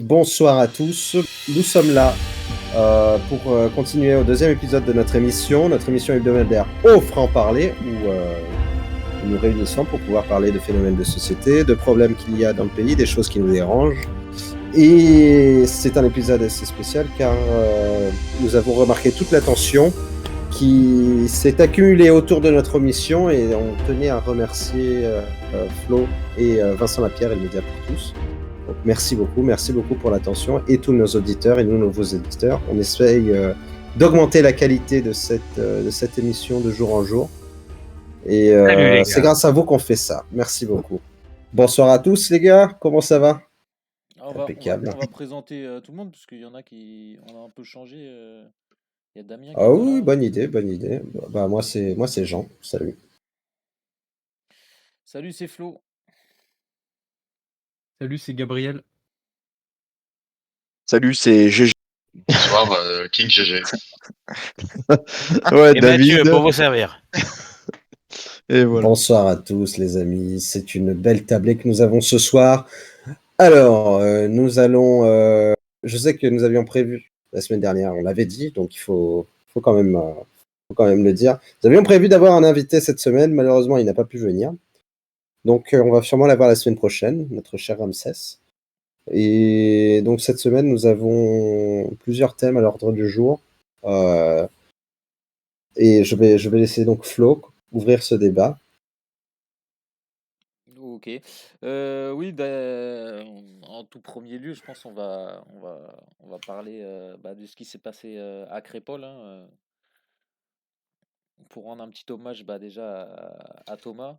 Bonsoir à tous, nous sommes là pour continuer au deuxième épisode de notre émission hebdomadaire au franc-parler, où nous réunissons pour pouvoir parler de phénomènes de société, de problèmes qu'il y a dans le pays, des choses qui nous dérangent. Et c'est un épisode assez spécial car nous avons remarqué toute la tension qui s'est accumulée autour de notre émission et on tenait à remercier Flo et Vincent Lapierre et le Média pour tous. Donc, merci beaucoup pour l'attention et tous nos auditeurs et nous, nouveaux éditeurs. On essaye d'augmenter la qualité de cette émission de jour en jour. Et c'est grâce à vous qu'on fait ça. Merci beaucoup. Bonsoir à tous les gars, comment ça va? On va présenter tout le monde, parce qu'il y en a qui on a un peu changé. Il y a Damien qui Ah est oui, là. bonne idée. Bah, moi c'est Jean, salut. Salut, c'est Flo. Salut, c'est Gabriel. Salut, c'est GG. Bonsoir, King GG. Ouais, Et David. Mathieu, pour vous servir. Et voilà. Bonsoir à tous les amis, c'est une belle tablée que nous avons ce soir. Alors, nous allons... je sais que nous avions prévu la semaine dernière, on l'avait dit, donc il faut quand même le dire. Nous avions prévu d'avoir un invité cette semaine, malheureusement il n'a pas pu venir. Donc on va sûrement l'avoir la semaine prochaine, notre cher Ramsès. Et donc cette semaine, nous avons plusieurs thèmes à l'ordre du jour. Et je vais laisser donc Flo ouvrir ce débat. Ok. Oui, en tout premier lieu, je pense qu'on va parler de ce qui s'est passé à Crépol, hein, pour rendre un petit hommage déjà à Thomas.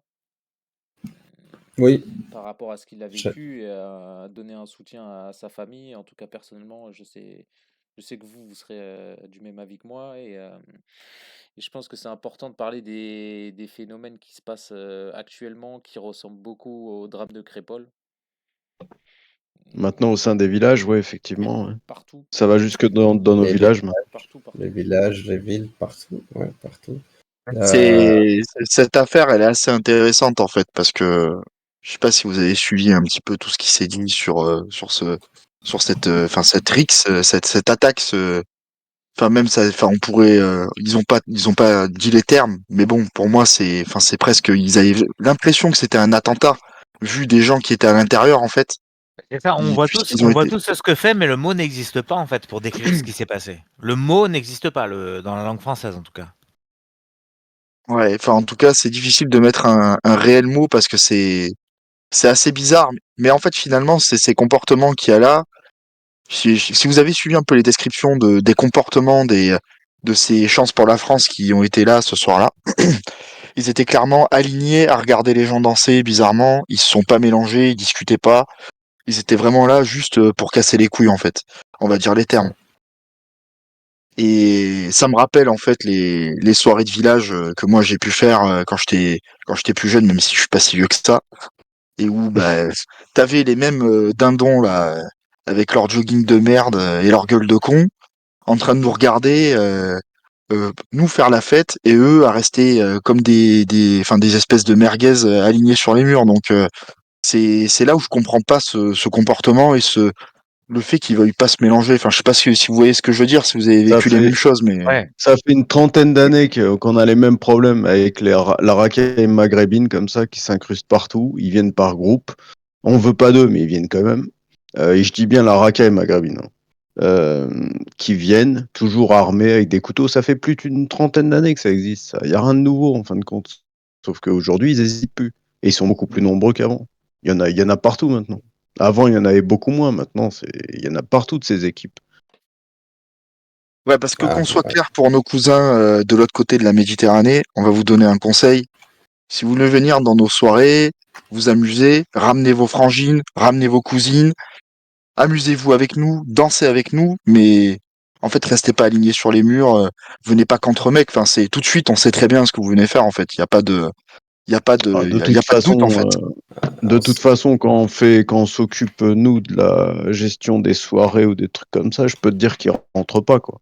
Oui. Par rapport à ce qu'il a vécu et à donner un soutien à sa famille. En tout cas, personnellement, je sais que vous serez du même avis que moi. Et je pense que c'est important de parler des phénomènes qui se passent actuellement, qui ressemblent beaucoup au drame de Crépol. Maintenant, au sein des villages, ouais, effectivement. Ouais. Partout. Ça va jusque dans nos villages. Partout. Les villages, les villes, partout. Ouais, partout. Cette affaire, elle est assez intéressante, en fait, parce que je sais pas si vous avez suivi un petit peu tout ce qui s'est dit sur cette rixe, cette attaque, enfin même ça, enfin on pourrait, ils ont pas dit les termes, mais bon, pour moi c'est presque, ils avaient l'impression que c'était un attentat, vu des gens qui étaient à l'intérieur en fait. C'est ça, on voit tous ce que fait, mais le mot n'existe pas en fait pour décrire ce qui s'est passé. Le mot n'existe pas dans la langue française en tout cas. Ouais, enfin en tout cas c'est difficile de mettre un réel mot parce que c'est assez bizarre, mais en fait finalement c'est ces comportements qu'il y a là. Si vous avez suivi un peu les descriptions des comportements de ces chances pour la France qui ont été là ce soir-là, ils étaient clairement alignés à regarder les gens danser bizarrement. Ils se sont pas mélangés, ils discutaient pas. Ils étaient vraiment là juste pour casser les couilles en fait. On va dire les termes. Et ça me rappelle en fait les soirées de village que moi j'ai pu faire quand j'étais plus jeune, même si je suis pas si vieux que ça. Et où t'avais les mêmes dindons là avec leur jogging de merde et leur gueule de con en train de nous regarder nous faire la fête et eux à rester comme des espèces de merguez alignés sur les murs. Donc c'est là où je comprends pas ce comportement et le fait qu'ils veuillent pas se mélanger. Enfin, je sais pas si vous voyez ce que je veux dire, si vous avez vécu les mêmes choses, mais ça fait une trentaine d'années qu'on a les mêmes problèmes avec la racaille maghrébine comme ça qui s'incrustent partout. Ils viennent par groupe. On veut pas d'eux, mais ils viennent quand même. Et je dis bien la racaille maghrébine. Qui viennent toujours armés avec des couteaux. Ça fait plus d'une trentaine d'années que ça existe. Il n'y a rien de nouveau en fin de compte. Sauf qu'aujourd'hui, ils n'hésitent plus. Et ils sont beaucoup plus nombreux qu'avant. Il y en a partout maintenant. Avant, il y en avait beaucoup moins. Maintenant, il y en a partout de ces équipes. Ouais, parce que qu'on soit clair pour nos cousins de l'autre côté de la Méditerranée, on va vous donner un conseil. Si vous voulez venir dans nos soirées, vous amuser, ramenez vos frangines, ramenez vos cousines, amusez-vous avec nous, dansez avec nous, mais en fait, restez pas alignés sur les murs, venez pas qu'entre mecs. Enfin, c'est tout de suite, on sait très bien ce que vous venez faire en fait. Il y a pas de doute en fait. De toute façon, quand on s'occupe nous de la gestion des soirées ou des trucs comme ça, je peux te dire qu'ils rentrent pas quoi.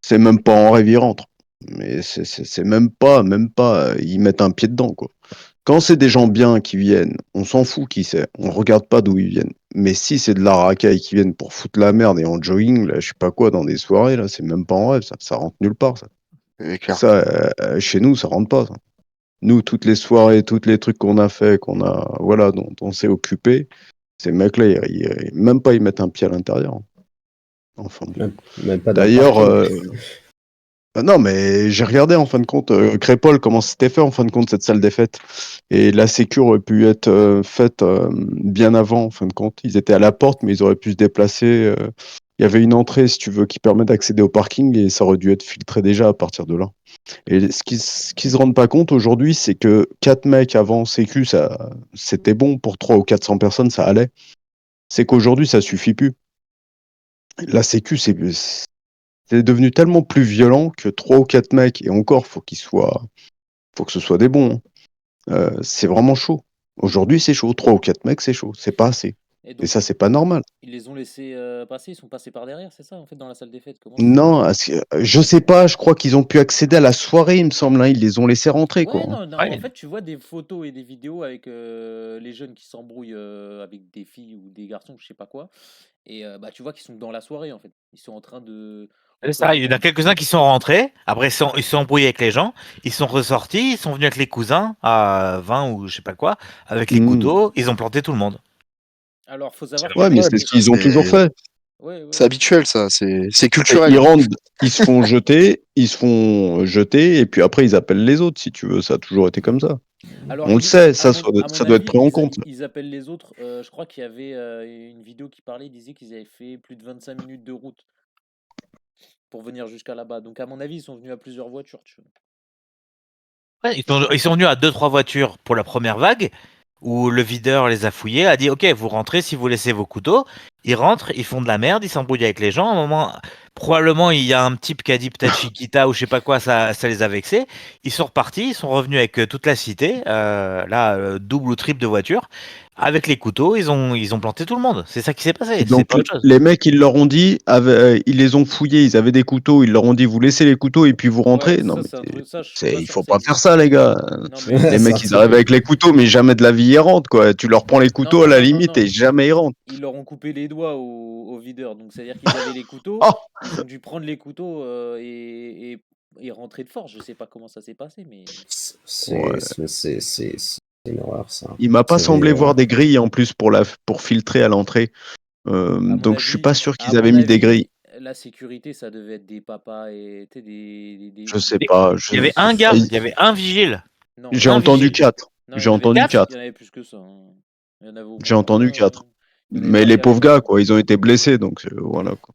C'est même pas en rêve ils rentrent, mais c'est même pas, ils mettent un pied dedans quoi. Quand c'est des gens bien qui viennent, on s'en fout qui c'est. On regarde pas d'où ils viennent. Mais si c'est de la racaille qui viennent pour foutre la merde et en jogging, là, je sais pas quoi, dans des soirées, là, c'est même pas en rêve, ça rentre nulle part, ça. C'est clair. Ça, chez nous, ça rentre pas, ça. Nous, toutes les soirées, tous les trucs qu'on a fait, voilà, dont on s'est occupé, ces mecs-là, même pas ils mettent un pied à l'intérieur. Enfin, bon. Même pas dans le D'ailleurs, parking. non, mais j'ai regardé en fin de compte, Crépol, comment c'était fait en fin de compte cette salle des fêtes. Et la sécu aurait pu être faite bien avant en fin de compte. Ils étaient à la porte, mais ils auraient pu se déplacer. Il y avait une entrée, si tu veux, qui permet d'accéder au parking et ça aurait dû être filtré déjà à partir de là. Et ce qui se rendent pas compte aujourd'hui, c'est que 4 mecs avant sécu, c'était bon pour 300 ou 400 personnes, ça allait. C'est qu'aujourd'hui, ça suffit plus. La sécu, c'est devenu tellement plus violent que 3 ou 4 mecs, et encore, faut que ce soit des bons. C'est vraiment chaud. Aujourd'hui, c'est chaud. 3 ou 4 mecs, c'est chaud. C'est pas assez. Et Et donc, ça, c'est pas normal. ils les ont laissés passer, ils sont passés par derrière, c'est ça, en fait, dans la salle des fêtes? Comment Non, je sais pas, je crois qu'ils ont pu accéder à la soirée, il me semble. Ils les ont laissés rentrer, quoi. Ouais, non, Ouais. en fait, tu vois des photos et des vidéos avec les jeunes qui s'embrouillent avec des filles ou des garçons, je sais pas quoi. Et bah, tu vois qu'ils sont dans la soirée, en fait. Ils sont en train de. C'est ça, il y en a quelques-uns qui sont rentrés, après ils sont embrouillés avec les gens, ils sont ressortis, ils sont venus avec les cousins à 20 ou je sais pas quoi, avec les couteaux, ils ont planté tout le monde. Alors, faut savoir Ouais, mais c'est ce qu'ils ont toujours fait. C'est habituel, ça. C'est Ils culturel. rentrent, ils se font jeter, et puis après, ils appellent les autres, si tu veux. Ça a toujours été comme ça. Alors, On le sait, ça doit être pris en compte. Ils appellent les autres. Je crois qu'il y avait une vidéo qui parlait, ils disaient qu'ils avaient fait plus de 25 minutes de route pour venir jusqu'à là-bas. Donc, à mon avis, ils sont venus à plusieurs voitures, tu vois. Ouais, ils sont venus à 2-3 voitures pour la première vague, où le videur les a fouillés, a dit ok, vous rentrez si vous laissez vos couteaux. Ils rentrent, ils font de la merde, ils s'embrouillent avec les gens. À un moment, probablement il y a un type qui a dit peut-être Chiquita ou je sais pas quoi, ça les a vexés. Ils sont repartis, ils sont revenus avec toute la cité, double ou triple de voitures, avec les couteaux, ils ont planté tout le monde. C'est ça qui s'est passé. C'est Donc, pas autre chose. les mecs, ils leur ont dit, ils les ont fouillés, ils avaient des couteaux, ils leur ont dit, vous laissez les couteaux et puis vous rentrez. Ouais, Non, ça, mais c'est un truc, ça, je suis pas il sûr faut que ça pas faire existe. ça, les gars. Non, mais Les mecs, ils arrivent avec les couteaux, mais jamais de la vie ils rentrent, quoi. Tu leur prends les couteaux à la limite et jamais ils rentrent. Ils leur ont coupé les doigts au videur. Donc, c'est-à-dire qu'ils avaient les couteaux. Oh Ils ont dû prendre les couteaux et rentrer de force. Je sais pas comment ça s'est passé, mais. C'est une horreur, ça. Il m'a pas semblé voir des grilles en plus pour filtrer à l'entrée. Donc, je suis pas sûr qu'ils avaient mis des grilles. La sécurité, ça devait être des papas et des. Je sais pas. Il y avait un gars, il y avait un vigile. Non, J'ai entendu 4. J'ai entendu 4. Il y en avait plus que ça. Il y en avait au moins J'ai entendu 4. Il y en Mais avait les pas pauvres gars, quoi, ils ont été blessés, donc voilà, quoi.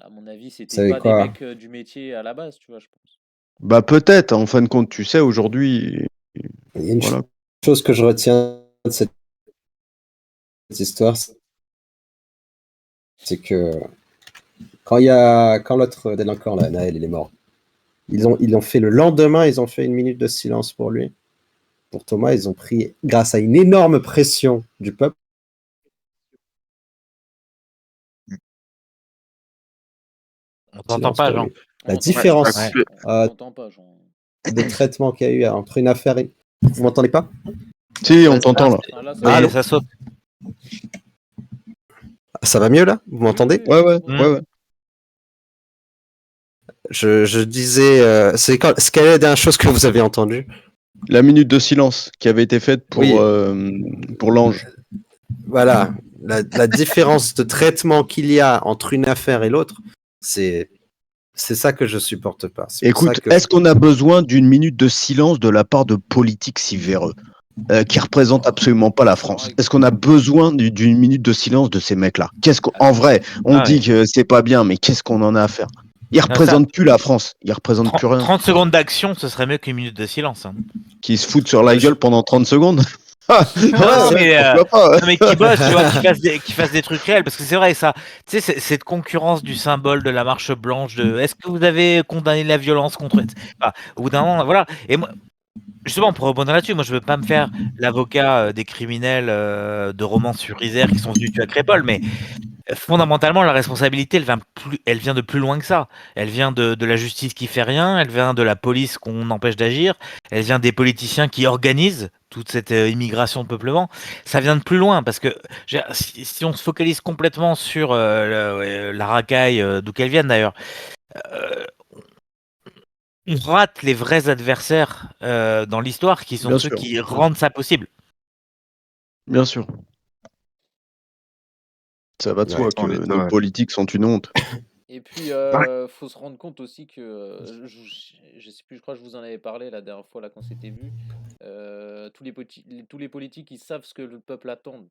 À mon avis, c'était savez pas quoi des mecs du métier à la base, tu vois, je pense. Bah peut-être, en fin de compte, tu sais, aujourd'hui. Il y a une Voilà. chose que je retiens de cette histoire, c'est que quand l'autre délinquant, là, Naël, il est mort, ils ont fait le lendemain, ils ont fait une minute de silence pour lui. Pour Thomas, ils ont pris, grâce à une énorme pression du peuple. On t'entend pas, Jean. La différence de traitement qu'il y a eu entre une affaire. Vous m'entendez pas? Si, on t'entend là. Oui, ça saute. Ça va mieux là? Vous m'entendez? Ouais. Je disais, quelle est la dernière chose que vous avez entendue? La minute de silence qui avait été faite pour l'ange. Voilà, la différence de traitement qu'il y a entre une affaire et l'autre, c'est ça que je supporte pas. Écoute, est-ce qu'on a besoin d'une minute de silence de la part de politiques si véreux qui représentent absolument pas la France? Est-ce qu'on a besoin d'une minute de silence de ces mecs-là? En vrai, on dit que c'est pas bien, mais qu'est-ce qu'on en a à faire? Ils représentent plus la France, ils représentent plus rien. 30 secondes d'action, ce serait mieux qu'une minute de silence. Hein. Qui se foutent sur la gueule pendant 30 secondes? Non, mais qui bosse, tu vois, qui fasse des trucs réels, parce que c'est vrai ça, tu sais, cette concurrence du symbole de la marche blanche, de est-ce que vous avez condamné la violence contre, au bout d'un moment, voilà. Et moi, Justement, pour rebondir là-dessus, moi je veux pas me faire l'avocat des criminels de romans sur Isère qui sont venus tuer à Crépol, mais fondamentalement, la responsabilité, elle vient de plus loin que ça. Elle vient de la justice qui fait rien, elle vient de la police qu'on empêche d'agir, elle vient des politiciens qui organisent toute cette immigration de peuplement. Ça vient de plus loin, parce que si on se focalise complètement sur la racaille, d'où qu'elle vienne d'ailleurs, euh, on rate les vrais adversaires dans l'histoire, qui sont Bien ceux sûr. qui rendent ça possible. Bien sûr. Ça va de soi Ouais. que On est- nos ouais. politiques sont une honte. Et puis, faut se rendre compte aussi que, je sais plus, je crois que je vous en avais parlé la dernière fois là quand c'était vu. Tous les politiques, ils savent ce que le peuple attend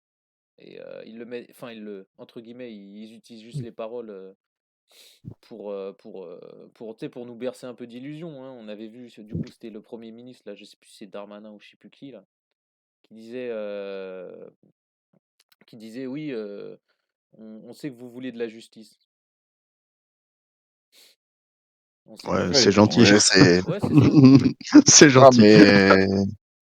et ils le mettent, enfin entre guillemets, ils utilisent juste les paroles tu sais, pour nous bercer un peu d'illusions. Hein. On avait vu, du coup, c'était le Premier ministre là, je sais plus si c'est Darmanin ou je sais plus qui là, qui disait, oui, on sait que vous voulez de la justice. On sait que Ouais, vous c'est voulez. gentil. Ouais, c'est. Ouais, c'est ça. C'est Ah, gentil. mais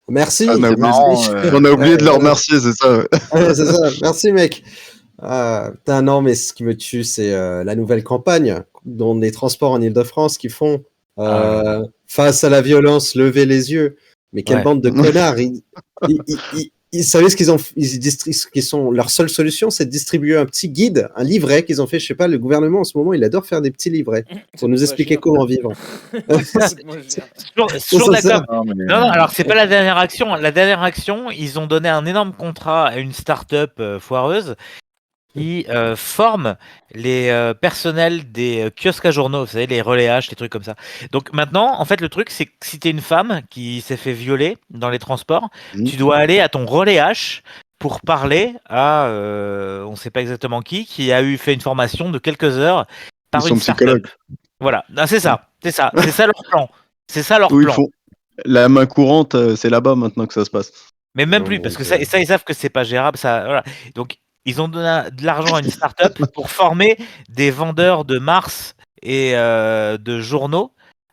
Merci. On a c'est oublié, marrant. on a oublié Ouais, de le voilà. remercier, c'est ça. Ouais. Ouais, c'est ça. Merci, mec. Putain, non, mais ce qui me tue, c'est la nouvelle campagne dont les transports en Île-de-France qui font face à la violence, lever les yeux. Mais quelle Ouais. bande de connards. Ils savaient ce qu'ils ont. Leur seule solution, c'est de distribuer un petit guide, un livret qu'ils ont fait. Je sais pas, le gouvernement en ce moment, il adore faire des petits livrets pour nous expliquer comment vivre. Ça coûte moins cher. Toujours C'est ça. d'accord. Non, mais, Non, alors c'est pas la dernière action. La dernière action, ils ont donné un énorme contrat à une start-up foireuse qui forme les personnels des kiosques à journaux, vous savez, les relais H, les trucs comme ça. Donc maintenant, en fait, le truc, c'est que si t'es une femme qui s'est fait violer dans les transports, tu dois aller à ton relais H pour parler à, on sait pas exactement qui a fait une formation de quelques heures Ils par sont une start-up. psychologues. Voilà, non, c'est ça leur plan. C'est ça leur Où ils plan. font la main courante, c'est là-bas maintenant que ça se passe. Mais même Non, plus, mon parce que Dieu. ça, ils savent que c'est pas gérable. Ça, voilà. Donc, ils ont donné de l'argent à une start-up pour former des vendeurs de Mars et de journaux,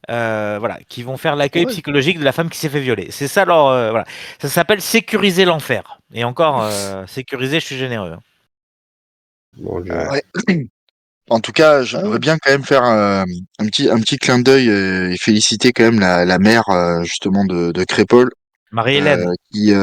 voilà, qui vont faire l'accueil Ouais. psychologique de la femme qui s'est fait violer. C'est ça leur, voilà. Ça s'appelle sécuriser l'enfer. Et encore, sécuriser, je suis généreux. Hein. Mon Dieu. ouais. En tout cas, j'aimerais bien quand même faire un petit clin d'œil et féliciter quand même la mère justement de Crépol, Marie-Hélène. qui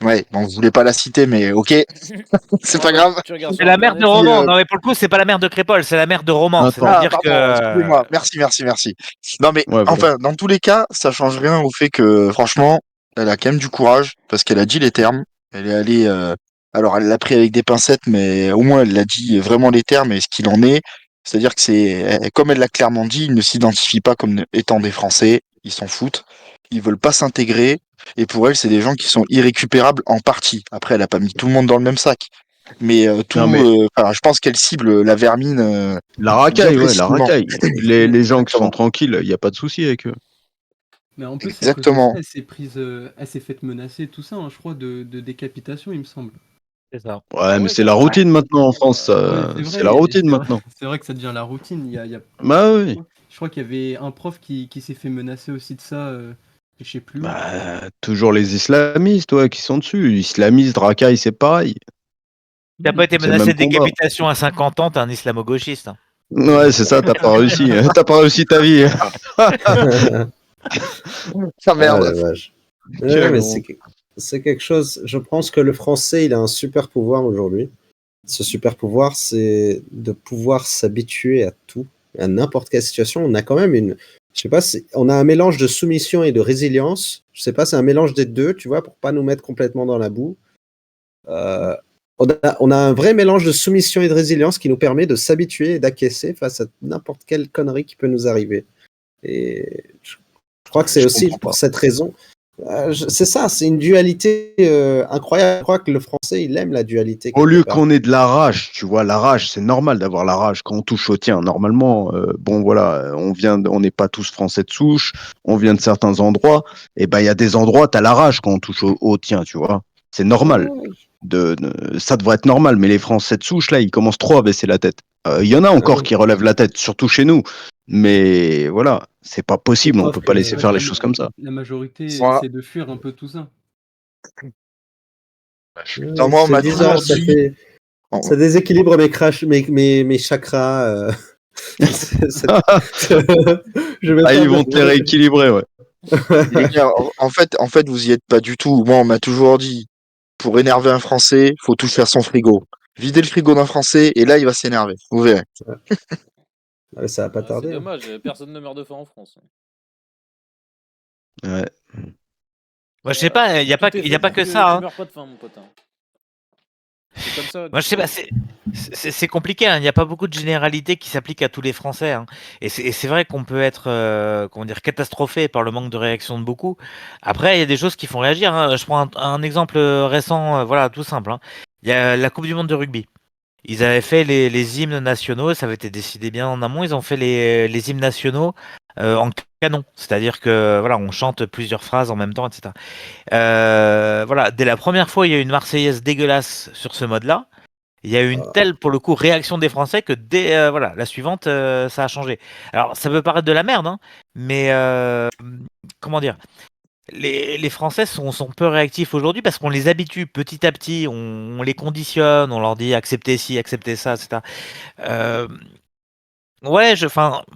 ouais, bon, vous voulez pas la citer, mais ok, c'est Non, pas mais grave. tu regardes C'est sur la mère de internet, Roman. euh, Non, mais pour le coup, c'est pas la mère de Crépol, c'est la mère de Roman. Attends. Ah, C'est-à-dire pardon, que. excusez-moi. Merci. Non, mais Ouais, voilà. enfin, dans tous les cas, ça change rien au fait que, franchement, elle a quand même du courage parce qu'elle a dit les termes. Elle est allée, alors elle l'a pris avec des pincettes, mais au moins elle l'a dit vraiment les termes et ce qu'il en est. C'est-à-dire que comme elle l'a clairement dit, ils ne s'identifient pas comme étant des Français. Ils s'en foutent. Ils veulent pas s'intégrer. Et pour elle, c'est des gens qui sont irrécupérables en partie. Après, elle a pas mis tout le monde dans le même sac. Mais Non, mais je pense qu'elle cible la vermine la bien racaille, ouais, la précisément. racaille. Les gens qui sont Exactement. tranquilles, il n'y a pas de souci avec eux. Mais en plus, c'est à cause de ça, Exactement. elle s'est faite menacer, tout ça, hein, je crois, de décapitation, il me semble. C'est ça. Ouais, Ah mais ouais, c'est la carrément. routine maintenant en France. Ouais, C'est vrai, la routine c'est vrai, maintenant. c'est vrai que ça devient la routine. Bah oui. Je crois qu'il y avait un prof qui s'est fait menacer aussi de ça, je sais plus où. Bah, toujours les islamistes, ouais, qui sont dessus. Islamistes, racaille, c'est pareil. T'as pas été C'est le menacé même de combat. décapitation à 50 ans, t'es un islamo-gauchiste. Hein. Ouais, c'est ça, t'as pas réussi. T'as pas réussi ta vie. Ah Ah, merde. la vache. Ouais, Quelle mais honte. c'est quelque chose. Je pense que le français, il a un super pouvoir aujourd'hui. Ce super pouvoir, c'est de pouvoir s'habituer à tout, à n'importe quelle situation. On a quand même je sais pas, on a un mélange de soumission et de résilience. Je sais pas, c'est un mélange des deux, tu vois, pour pas nous mettre complètement dans la boue. On a un vrai mélange de soumission et de résilience qui nous permet de s'habituer et d'acquiescer face à n'importe quelle connerie qui peut nous arriver. Et je crois que c'est Je aussi comprends pour pas. cette raison. C'est ça, c'est une dualité incroyable. Je crois que le français, il aime la dualité. Au lieu quelque part. qu'on ait de la rage, tu vois, la rage, c'est normal d'avoir la rage quand on touche au tien. Normalement, bon voilà, on n'est pas tous français de souche, on vient de certains endroits, et ben il y a des endroits, t'as la rage quand on touche au tien, tu vois. C'est normal. Ça devrait être normal, mais les Français de souche, là, ils commencent trop à baisser la tête. Il y en a encore qui relèvent la tête, surtout chez nous. Mais voilà, c'est pas possible, on Sauf peut pas que laisser faire les choses comme ça. la majorité Moi, essaie de fuir un peu tout ça. Dans moi, on C'est m'a bizarre, toujours dit. ça déséquilibre mes chakras. Je vais Ah, pas ils vont te les rééquilibrer, ouais. Les gars, en fait, vous y êtes pas du tout. Moi, on m'a toujours dit, pour énerver un Français, faut toucher à son frigo. Videz le frigo d'un Français et là, il va s'énerver. Vous verrez. Ça va pas C'est tarder. Hein. dommage, personne ne meurt de faim en France. Ouais. Moi, je sais pas, il y a Tout pas, est il y a fait pas pour que ça. tu Hein. meurs pas de faim, mon pote. C'est comme ça. Moi, je sais pas, c'est compliqué. Hein. Il n'y a pas beaucoup de généralités qui s'appliquent à tous les Français. Hein. Et c'est vrai qu'on peut être, comment dire, catastrophé par le manque de réaction de beaucoup. Après, il y a des choses qui font réagir. Hein. Je prends un exemple récent, voilà, tout simple. Hein. Il y a la Coupe du Monde de rugby. Ils avaient fait les hymnes nationaux, ça avait été décidé bien en amont. Ils ont fait les hymnes nationaux en canon, c'est-à-dire que voilà, on chante plusieurs phrases en même temps, etc. Voilà, dès la première fois, il y a eu une Marseillaise dégueulasse sur ce mode-là. Il y a eu une telle, pour le coup, réaction des Français que dès voilà, la suivante, ça a changé. Alors, ça peut paraître de la merde, hein, mais comment dire, les Français sont peu réactifs aujourd'hui parce qu'on les habitue petit à petit, on les conditionne, on leur dit acceptez ci, acceptez ça, etc. Euh, ouais,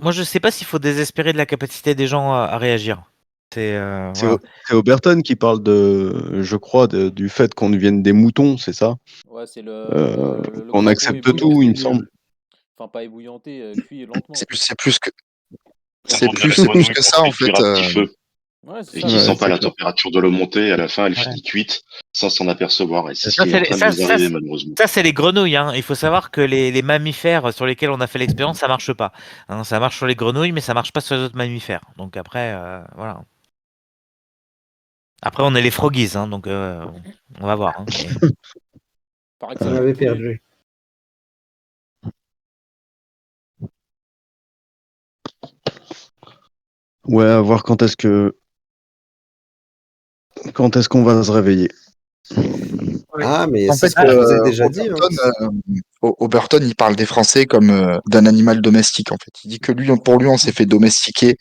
moi je sais pas s'il faut désespérer de la capacité des gens à réagir. C'est voilà. C'est Oberton qui parle je crois, du fait qu'on devienne des moutons, c'est ça? Ouais, c'est le Qu'on crapaud accepte tout, il me ébouillanté. semble. Enfin, pas ébouillanté, cuit lentement. C'est plus que, Ça c'est tourne à la plus grenouille que pour ça, en fait. cuire à petit feu Ouais, c'est et ça. qui Ouais, sent pas c'est la clair. température de l'eau monter. À la fin, elle Ouais. finit cuite sans s'en apercevoir. Et c'est ce Ça, qui est en train de nous arriver, malheureusement. ça, c'est les grenouilles. Hein. Il faut savoir que les mammifères sur lesquels on a fait l'expérience, ça marche pas. Hein, ça marche sur les grenouilles, mais ça marche pas sur les autres mammifères. Donc après, voilà. Après, on est les froggies, hein, donc on va voir. Hein, mais... Paraît que On ça avait tue tous les- perdu. Ouais, à voir quand est-ce qu'on va se réveiller. Ah, mais En c'est fait, ce que je vous ai déjà dit. Hein. Oberton, il parle des Français comme d'un animal domestique, en fait. Il dit que pour lui, on s'est fait domestiquer.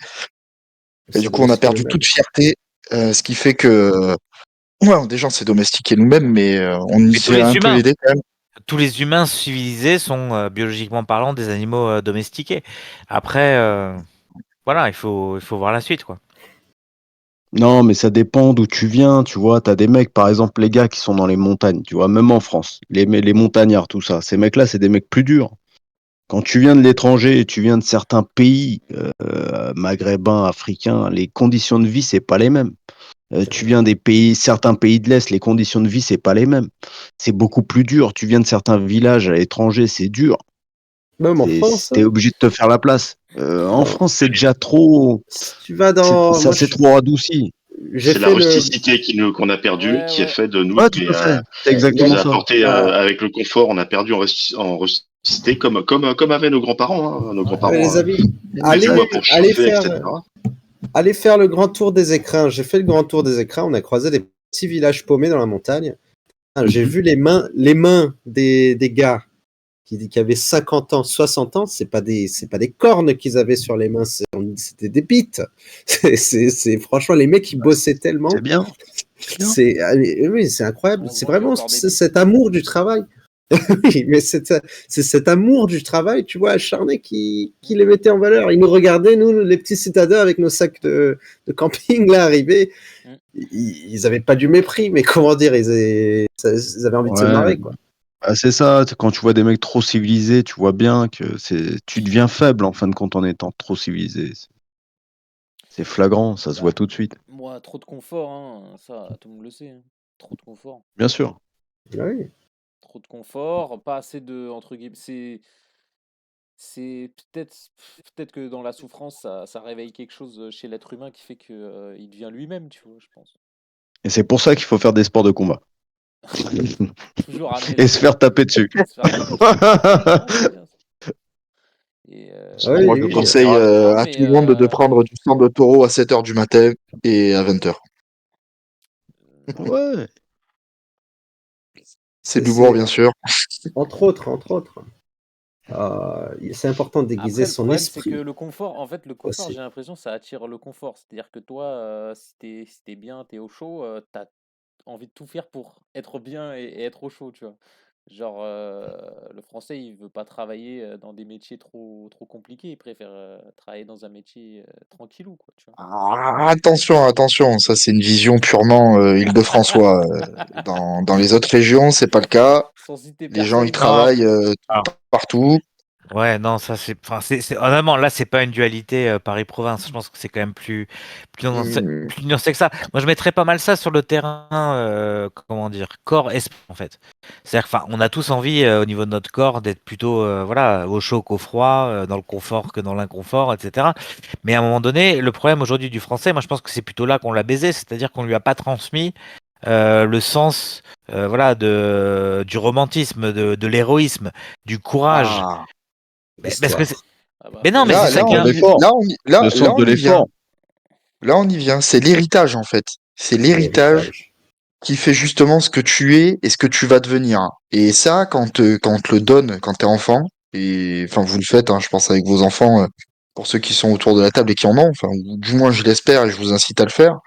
Et du coup, on a perdu toute fierté, ce qui fait que, ouais, déjà, on s'est domestiqué nous-mêmes, mais on y Mais tous s'est les un peu humains, aidé quand même. tous les humains civilisés sont biologiquement parlant des animaux domestiqués. Après, voilà, il faut voir la suite, quoi. Non, mais ça dépend d'où tu viens, tu vois. T'as des mecs, par exemple, les gars qui sont dans les montagnes, tu vois, même en France, les montagnards, tout ça. Ces mecs-là, c'est des mecs plus durs. Quand tu viens de l'étranger et tu viens de certains pays maghrébins, africains, les conditions de vie, c'est pas les mêmes. Tu viens certains pays de l'Est, les conditions de vie, c'est pas les mêmes. C'est beaucoup plus dur. Tu viens de certains villages à l'étranger, c'est dur. Même en France. T'es obligé de te faire la place. En Non. France, c'est déjà trop. Si tu vas dans. Ça, c'est trop radouci. J'ai C'est la fait le. rusticité qu'on a perdue, Ouais, qui a ouais. fait de nous, Ouais, tout à fait. C'est Il y a- qui nous exactement a ça. apporté, Ah, avec le confort, on a perdu en rusticité, comme avaient nos grands-parents. Hein. Nos grands-parents les amis, mettaient du bois pour chauffer, etc. allez faire le grand tour des écrins. J'ai fait le grand tour des écrins. On a croisé des petits villages paumés dans la montagne. Ah, j'ai vu les mains des gars qui avaient 50 ans, 60 ans. C'est pas des cornes qu'ils avaient sur les mains. C'était des bites. Franchement, les mecs, ils bossaient tellement. C'est bien. Oui, c'est incroyable. On se C'est venge vraiment encore des bites. cet amour du travail. Oui, mais c'est cet amour du travail, tu vois, acharné qui les mettait en valeur. Ils nous regardaient, nous, les petits citadins, avec nos sacs de camping, là, arrivés. Ils avaient pas du mépris, mais comment dire, ils avaient envie de se Ouais. marrer, quoi. Ah, c'est ça. Quand tu vois des mecs trop civilisés, tu vois bien que tu deviens faible en fin de compte en étant trop civilisé. C'est flagrant, ça se voit tout de suite. Moi, trop de confort, hein, ça, tout le monde le sait. Hein. Trop de confort. Bien sûr. Ah oui. Trop de confort, pas assez de entre guillemets. C'est peut-être que dans la souffrance, ça réveille quelque chose chez l'être humain qui fait que il devient lui-même, tu vois, je pense. Et c'est pour ça qu'il faut faire des sports de combat. Toujours ramener Et les se faire taper dessus. se faire taper dessus. Ouais, c'est bien ça. Et Ah oui, Moi, je oui, conseille non, à mais tout le monde de prendre du sang de taureau à 7h du matin et à 20h. Ouais. C'est du bourg, bien sûr. Entre autres. C'est important de déguiser Après, le son problème, c'est que esprit le confort, en fait, le confort, aussi. j'ai l'impression, ça attire le confort. C'est-à-dire que toi, si t'es bien, t'es au chaud, t'as envie de tout faire pour être bien et être au chaud, tu vois. Genre, le français, il veut pas travailler dans des métiers trop compliqués. Il préfère travailler dans un métier tranquillou, quoi, tu vois. Ah, attention, ça c'est une vision purement île-de-françois. Dans les autres régions, c'est pas le cas. Sans citer Les gens, ils personne. Non, travaillent partout. ouais, non, ça c'est, enfin, honnêtement, là c'est pas une dualité Paris-Province. Je pense que c'est quand même Hmm. plus nuancé que ça. Moi, je mettrais pas mal ça sur le terrain, comment dire, corps-esprit en fait. C'est-à-dire, enfin, on a tous envie au niveau de notre corps d'être plutôt, voilà, au chaud qu'au froid, dans le confort que dans l'inconfort, etc. Mais à un moment donné, le problème aujourd'hui du français, moi, je pense que c'est plutôt là qu'on l'a baisé, c'est-à-dire qu'on lui a pas transmis le sens, voilà, du romantisme, de l'héroïsme, du courage. Ah, Parce que L'histoire. Ah bah, mais non, faut mais Le c'est là, ça sens là, qui de est on y, l'effort. là, on y, là, Le là, sens on de y vient. l'effort. Là, on y vient. C'est l'héritage, en fait. C'est l'héritage L'héritage. qui fait justement ce que tu es et ce que tu vas devenir. Et ça, quand on te le donne quand t'es enfant, et enfin, vous le faites, hein, je pense, avec vos enfants, pour ceux qui sont autour de la table et qui en ont, enfin, ou du moins, je l'espère et je vous incite à le faire.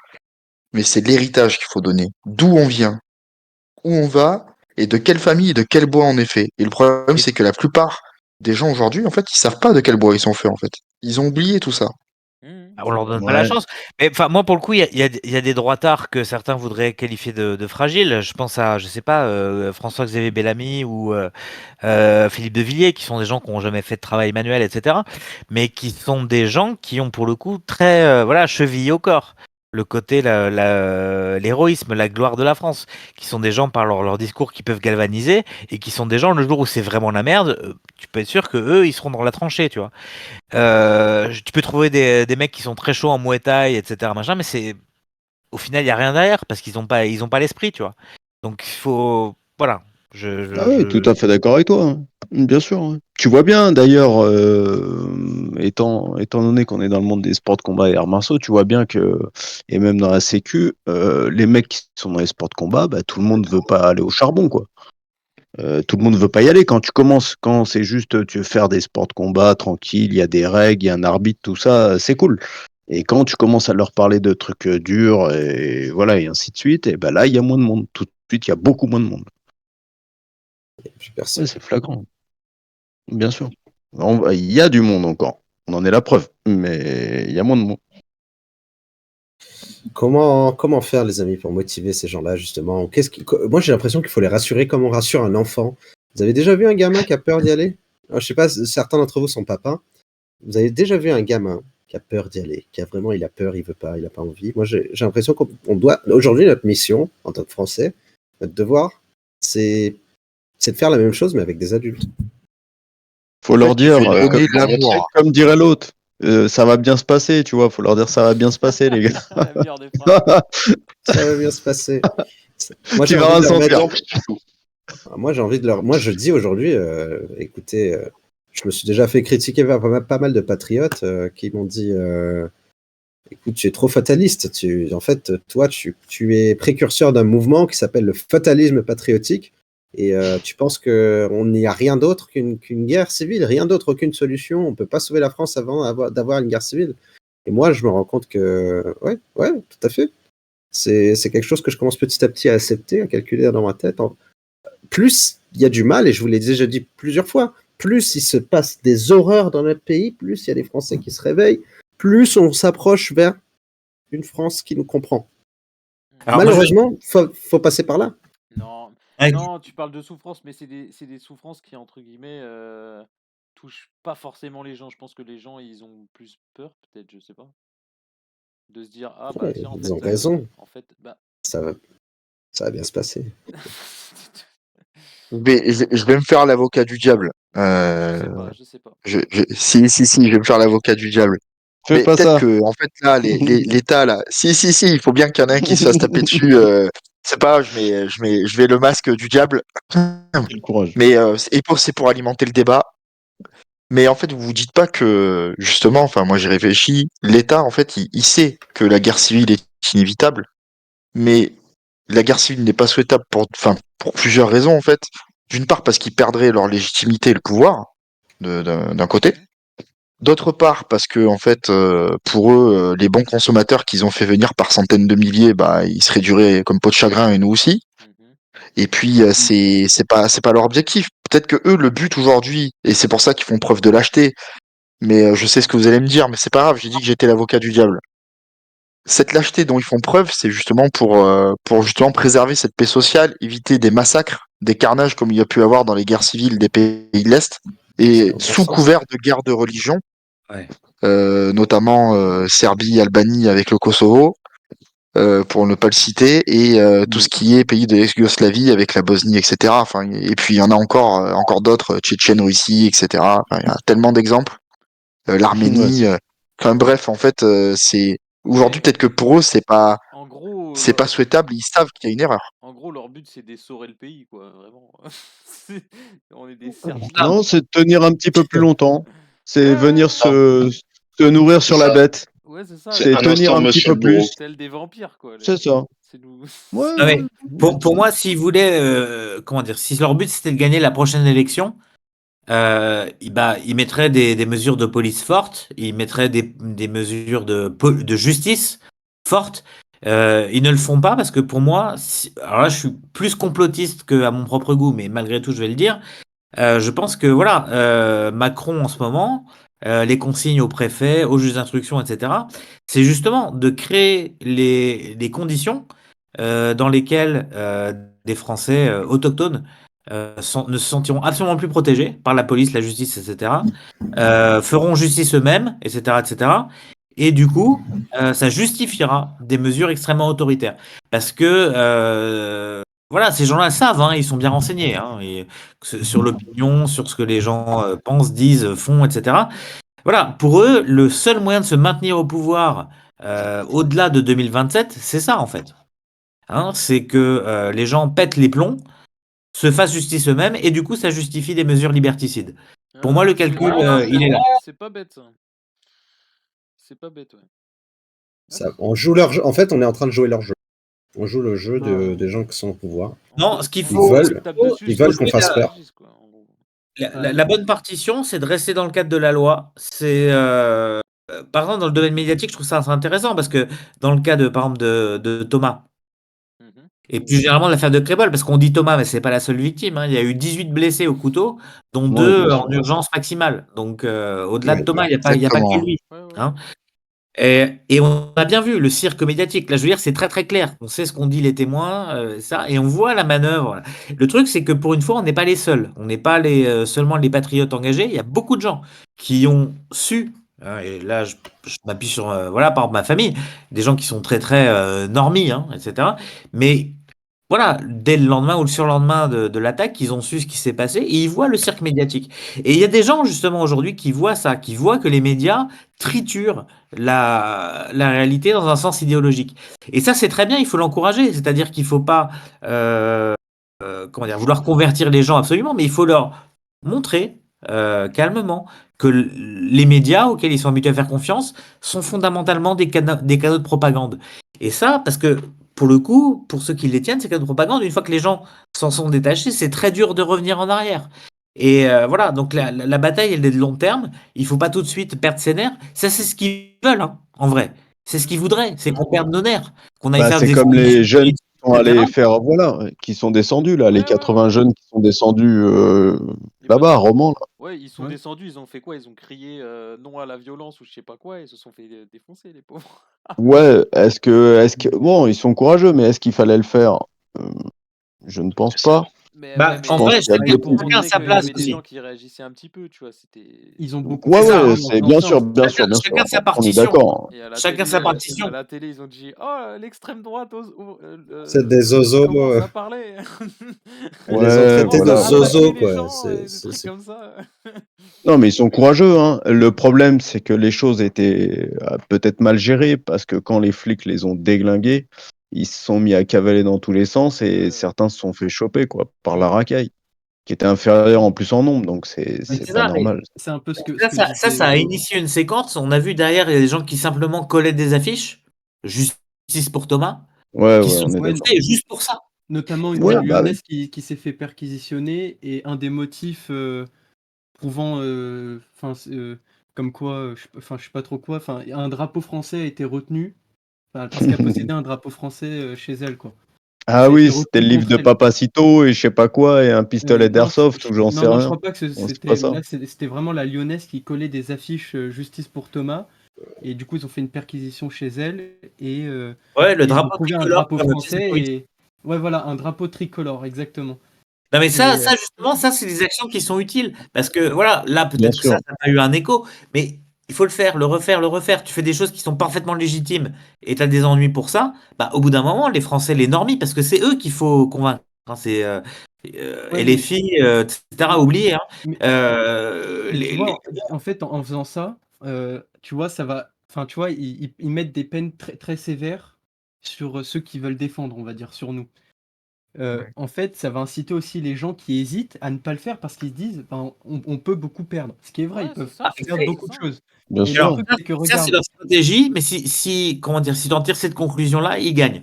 Mais c'est l'héritage qu'il faut donner. D'où on vient, où on va, et de quelle famille et de quel bois on est fait. Et le problème, c'est que la plupart des gens aujourd'hui, en fait, ils savent pas de quel bois ils sont faits, en fait. Ils ont oublié tout ça. on C'est leur vrai. donne pas la Ouais. chance. Mais enfin, moi, pour le coup, il y a des droitards que certains voudraient qualifier de fragiles. Je pense à, je sais pas, François-Xavier Bellamy ou Philippe de Villiers, qui sont des gens qui n'ont jamais fait de travail manuel, etc. Mais qui sont des gens qui ont, pour le coup, très, voilà, chevillé au corps. Le côté, l'héroïsme, la gloire de la France, qui sont des gens par leur discours qui peuvent galvaniser et qui sont des gens, le jour où c'est vraiment la merde, tu peux être sûr que eux, ils seront dans la tranchée, tu vois. Tu peux trouver des mecs qui sont très chauds en Muay Thai, etc. Machin, mais c'est au final, il y a rien derrière parce qu'ils ont pas l'esprit, tu vois. Donc il faut, voilà. Ah oui, tout à fait d'accord avec toi, hein. Bien sûr, hein. Tu vois bien, d'ailleurs, étant donné qu'on est dans le monde des sports de combat et arts martiaux, tu vois bien que, et même dans la sécu, les mecs qui sont dans les sports de combat, bah, tout le monde veut pas aller au charbon, quoi. Tout le monde veut pas y aller. Quand tu commences, quand c'est juste, tu veux faire des sports de combat tranquille, il y a des règles, il y a un arbitre, tout ça, c'est cool. Et quand tu commences à leur parler de trucs durs, et voilà, et ainsi de suite, et ben là, il y a moins de monde. Tout de suite, il y a beaucoup moins de monde. Plus Ouais, personne. c'est flagrant. Bien sûr. Il y a du monde encore. On en est la preuve. Mais il y a moins de monde. Comment faire, les amis, pour motiver ces gens-là, justement? Moi, j'ai l'impression qu'il faut les rassurer comme on rassure un enfant. Vous avez déjà vu un gamin qui a peur d'y aller? Je sais pas, certains d'entre vous sont papas. Vous avez déjà vu un gamin qui a peur d'y aller, qui a vraiment, il a peur, il veut pas, il a pas envie. Moi, j'ai l'impression qu'on doit, aujourd'hui, notre mission, en tant que Français, notre devoir, c'est c'est de faire la même chose, mais avec des adultes. Faut En fait, leur il dire, faut donner de Leur montrer. l'amour. comme dirait l'autre, ça va bien se passer, tu vois. Faut leur dire, ça va bien se passer, les gars. La meilleure des phrases. Ça va bien se passer. Moi, Tu j'ai envie verras de leur sentir. mettre. Exemple, surtout. Moi, j'ai envie de leur. Moi, je dis aujourd'hui, écoutez, je me suis déjà fait critiquer par pas mal de patriotes qui m'ont dit, écoute, tu es trop fataliste. En fait, toi, tu es précurseur d'un mouvement qui s'appelle le fatalisme patriotique. Et tu penses qu'on n'y a rien d'autre qu'une guerre civile, rien d'autre, aucune solution. On ne peut pas sauver la France avant d'avoir une guerre civile. Et moi, je me rends compte que, ouais, tout à fait. C'est quelque chose que je commence petit à petit à accepter, à calculer dans ma tête. Plus il y a du mal, et je vous l'ai déjà dit plusieurs fois, plus il se passe des horreurs dans notre pays, plus il y a des Français qui se réveillent, plus on s'approche vers une France qui nous comprend. Alors moi, Malheureusement, faut passer par là. Non, Ouais. non, tu parles de souffrance, mais c'est des souffrances qui, entre guillemets, touchent pas forcément les gens. Je pense que les gens, ils ont plus peur, peut-être, je sais pas, de se dire, ah bah Ouais, tiens, ils ont raison, bah, ça va, ça va bien se passer. Je vais me faire l'avocat du diable. je sais pas. Si, je vais me faire l'avocat du diable. Fais Mais pas peut-être ça. que, en fait, là, l'État, là, si, il faut bien qu'il y en ait un qui se fasse taper dessus. C'est pas, je mets le masque du diable. Quel courage. Mais c'est pour alimenter le débat. Mais en fait, vous vous dites pas que, justement, enfin, moi j'ai réfléchi, l'État, en fait, il sait que la guerre civile est inévitable, mais la guerre civile n'est pas souhaitable pour plusieurs raisons, en fait. D'une part, parce qu'ils perdraient leur légitimité et le pouvoir. d'un côté. D'autre part, parce que en fait, pour eux, les bons consommateurs qu'ils ont fait venir par centaines de milliers, bah, ils se réduiraient comme peau de chagrin et nous aussi. Et puis c'est pas leur objectif. Peut-être que eux, le but aujourd'hui, et c'est pour ça qu'ils font preuve de lâcheté. Mais je sais ce que vous allez me dire, mais c'est pas grave. J'ai dit que j'étais l'avocat du diable. Cette lâcheté dont ils font preuve, c'est justement pour justement préserver cette paix sociale, éviter des massacres, des carnages comme il y a pu avoir dans les guerres civiles des pays de l'Est, et sous couvert de guerre de religion, Ouais. notamment Serbie, Albanie avec le Kosovo, pour ne pas le citer, et tout ce qui est pays de l'ex-Yougoslavie avec la Bosnie, etc. Enfin, et puis il y en a encore d'autres, Tchétchène, Russie, etc. Enfin, il y a tellement d'exemples. L'Arménie. Enfin bref, en fait, c'est aujourd'hui peut-être que pour eux En gros, c'est pas souhaitable. Ils savent qu'il y a une erreur. en gros, leur but, c'est d'essorer le pays, quoi, vraiment. On est des Serbiens. Non, c'est de tenir un petit peu plus longtemps. C'est Ouais, venir ouais. se nourrir sur la ça. bête. Ouais, c'est ça. C'est Un tenir instant, un petit monsieur peu le bourreau. plus. Tel des vampires, quoi. C'est ça. C'est nous. Ouais, Non, mais ouais. pour moi, s'ils voulaient, comment dire, si leur but c'était de gagner la prochaine élection, ils mettraient des mesures de police fortes, ils mettraient des mesures de justice fortes. Ils ne le font pas parce que pour moi, alors là, je suis plus complotiste qu'à mon propre goût, mais malgré tout, je vais le dire. Je pense que voilà, Macron en ce moment, les consignes au préfet, aux juges d'instruction, etc., c'est justement de créer les conditions dans lesquelles des Français autochtones ne se sentiront absolument plus protégés par la police, la justice, etc., feront justice eux-mêmes, etc., etc. Et du coup, ça justifiera des mesures extrêmement autoritaires. Parce que voilà, ces gens-là savent, hein, ils sont bien renseignés, hein, sur l'opinion, sur ce que les gens pensent, disent, font, etc. Voilà, pour eux, le seul moyen de se maintenir au pouvoir au-delà de 2027, c'est ça en fait. Hein, c'est que les gens pètent les plombs, se fassent justice eux-mêmes, et du coup, ça justifie des mesures liberticides. Pour moi, le calcul, il est là. C'est pas bête, ça. C'est pas bête, ouais. On joue leur jeu. En fait, on est en train de jouer leur jeu. On joue le jeu des gens qui sont au pouvoir. Non, ce qu'il Ils faut, veulent, Ils veulent qu'on fasse peur. la bonne partition, c'est de rester dans le cadre de la loi. C'est par exemple dans le domaine médiatique, je trouve ça intéressant parce que dans le cas de par exemple de Thomas et plus généralement de l'affaire de Crébol, parce qu'on dit Thomas, mais c'est pas la seule victime. Hein. Il y a eu 18 blessés au couteau, dont 2 en urgence maximale. Donc au-delà de Thomas, il n'y a pas que lui. Hein. Et on a bien vu le cirque médiatique. Là, je veux dire, c'est très très clair. On sait ce qu'ont dit les témoins, ça, et on voit la manœuvre. Le truc, c'est que pour une fois, on n'est pas les seuls. On n'est pas seulement les patriotes engagés. Il y a beaucoup de gens qui ont su. Hein, et là, je m'appuie sur voilà, par exemple, ma famille, des gens qui sont très très normis, hein, etc. Mais voilà, dès le lendemain ou le surlendemain de l'attaque, ils ont su ce qui s'est passé et ils voient le cirque médiatique. Et il y a des gens justement aujourd'hui qui voient ça, qui voient que les médias triturent la réalité dans un sens idéologique. Et ça, c'est très bien, il faut l'encourager. C'est-à-dire qu'il ne faut pas vouloir convertir les gens absolument, mais il faut leur montrer calmement que les médias auxquels ils sont habitués à faire confiance sont fondamentalement des canaux de propagande. Et ça, parce que pour le coup, pour ceux qui les tiennent, ces canaux de propagande, une fois que les gens s'en sont détachés, c'est très dur de revenir en arrière. Et voilà, donc la bataille, elle est de long terme. Il faut pas tout de suite perdre ses nerfs. Ça, c'est ce qu'ils veulent, hein, en vrai. C'est ce qu'ils voudraient, c'est qu'on perde nos nerfs, qu'on aille faire C'est des comme les expéditions jeunes qui sont etc. allés faire, voilà, qui sont descendus là, les 80 jeunes qui sont descendus là-bas, à Romans. Là. Ouais, ils sont descendus, ils ont fait quoi? Ils ont crié non à la violence ou je sais pas quoi, et ils se sont fait défoncer, les pauvres. Ouais, est-ce que, bon, ils sont courageux, mais est-ce qu'il fallait le faire? Je ne pense pas. En vrai, chacun a sa place Il y avait des aussi. gens qui réagissaient un petit peu, tu vois. Ils ont beaucoup. Ouais, ça, ouais, hein. c'est bien sûr, bien sûr. Chacun sa On est partition. d'accord. Et à la Chacun télé, sa partition. À la télé, ils ont dit oh, l'extrême droite C'est des zozos. commence à parler. Ils les ont traités de voilà. zozos, Les quoi. gens, des trucs comme ça. Non, mais ils sont courageux, hein. Le problème, c'est que les choses étaient peut-être mal gérées parce que quand les flics les ont déglingués, ils se sont mis à cavaler dans tous les sens et certains se sont fait choper, quoi, par la racaille, qui était inférieure en plus en nombre, donc c'est pas normal. C'est un peu ce que Ça a initié une séquence. On a vu derrière, il y a des gens qui simplement collaient des affiches. Justice pour Thomas. Ouais, qui ouais, se on sont est d'accord. manifestés juste pour ça. Notamment une Ouais, lyonnaise qui s'est fait perquisitionner et un des motifs prouvant, comme quoi, je sais pas trop quoi, enfin, un drapeau français a été retenu, parce qu'elle possédait un drapeau français chez elle, quoi. Et Ah ça a été oui, c'était retenu le livre contre de elle. Papacito et je sais pas quoi, et un pistolet Non, d'airsoft ou j'en sais non, je rien. crois pas que Non, c'est c'était pas elle. ça. Là, c'était vraiment la Lyonnaise qui collait des affiches Justice pour Thomas. Et du coup, ils ont fait une perquisition chez elle Ouais, le et ils ont drapeau trouvé un tricolore drapeau comme petit français. symbolique. Et ouais, voilà, un drapeau tricolore, exactement. Non, mais Et justement, ça, c'est des actions qui sont utiles. Parce que, voilà, là, Bien peut-être que ça sûr. n'a pas eu un écho, mais il faut le faire, le refaire, le refaire. Tu fais des choses qui sont parfaitement légitimes et tu as des ennuis pour ça. Bah, au bout d'un moment, les Français, les normies, parce que c'est eux qu'il faut convaincre. Hein, ouais, et les filles, etc., oubliez. Hein. mais, mais tu Les- les- vois, en fait, en faisant ça, tu vois, ça va. Enfin, tu vois, ils mettent des peines très, très sévères sur ceux qui veulent défendre, on va dire, sur nous. En fait, ça va inciter aussi les gens qui hésitent à ne pas le faire parce qu'ils se disent, ben, on peut beaucoup perdre. Ce qui est vrai, ils Ouais, c'est peuvent ça, perdre c'est beaucoup de ça. choses. Bien Et le sûr. Alors, truc, c'est que ça, c'est regarde, leur stratégie, mais comment dire, si tu en tires cette conclusion-là, ils gagnent.